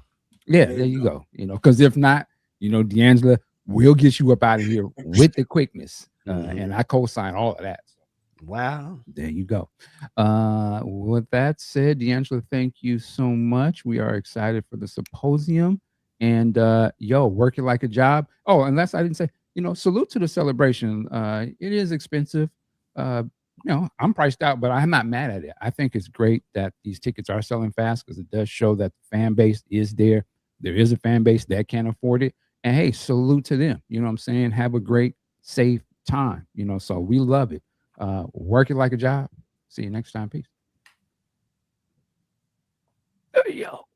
B: Yeah, there you go. Because if not, D'Angela will get you up out of here with the quickness. And I co-sign all of that.
C: Wow.
B: There you go. With that said, D'Angela, thank you so much. We are excited for the symposium. And working like a job. Oh, unless I didn't say, salute to the celebration. It is expensive. I'm priced out, but I'm not mad at it. I think it's great that these tickets are selling fast because it does show that the fan base is there. There is a fan base that can afford it. And hey, salute to them. You know what I'm saying? Have a great, safe time. So we love it. Work it like a job. See you next time. Peace. Yo.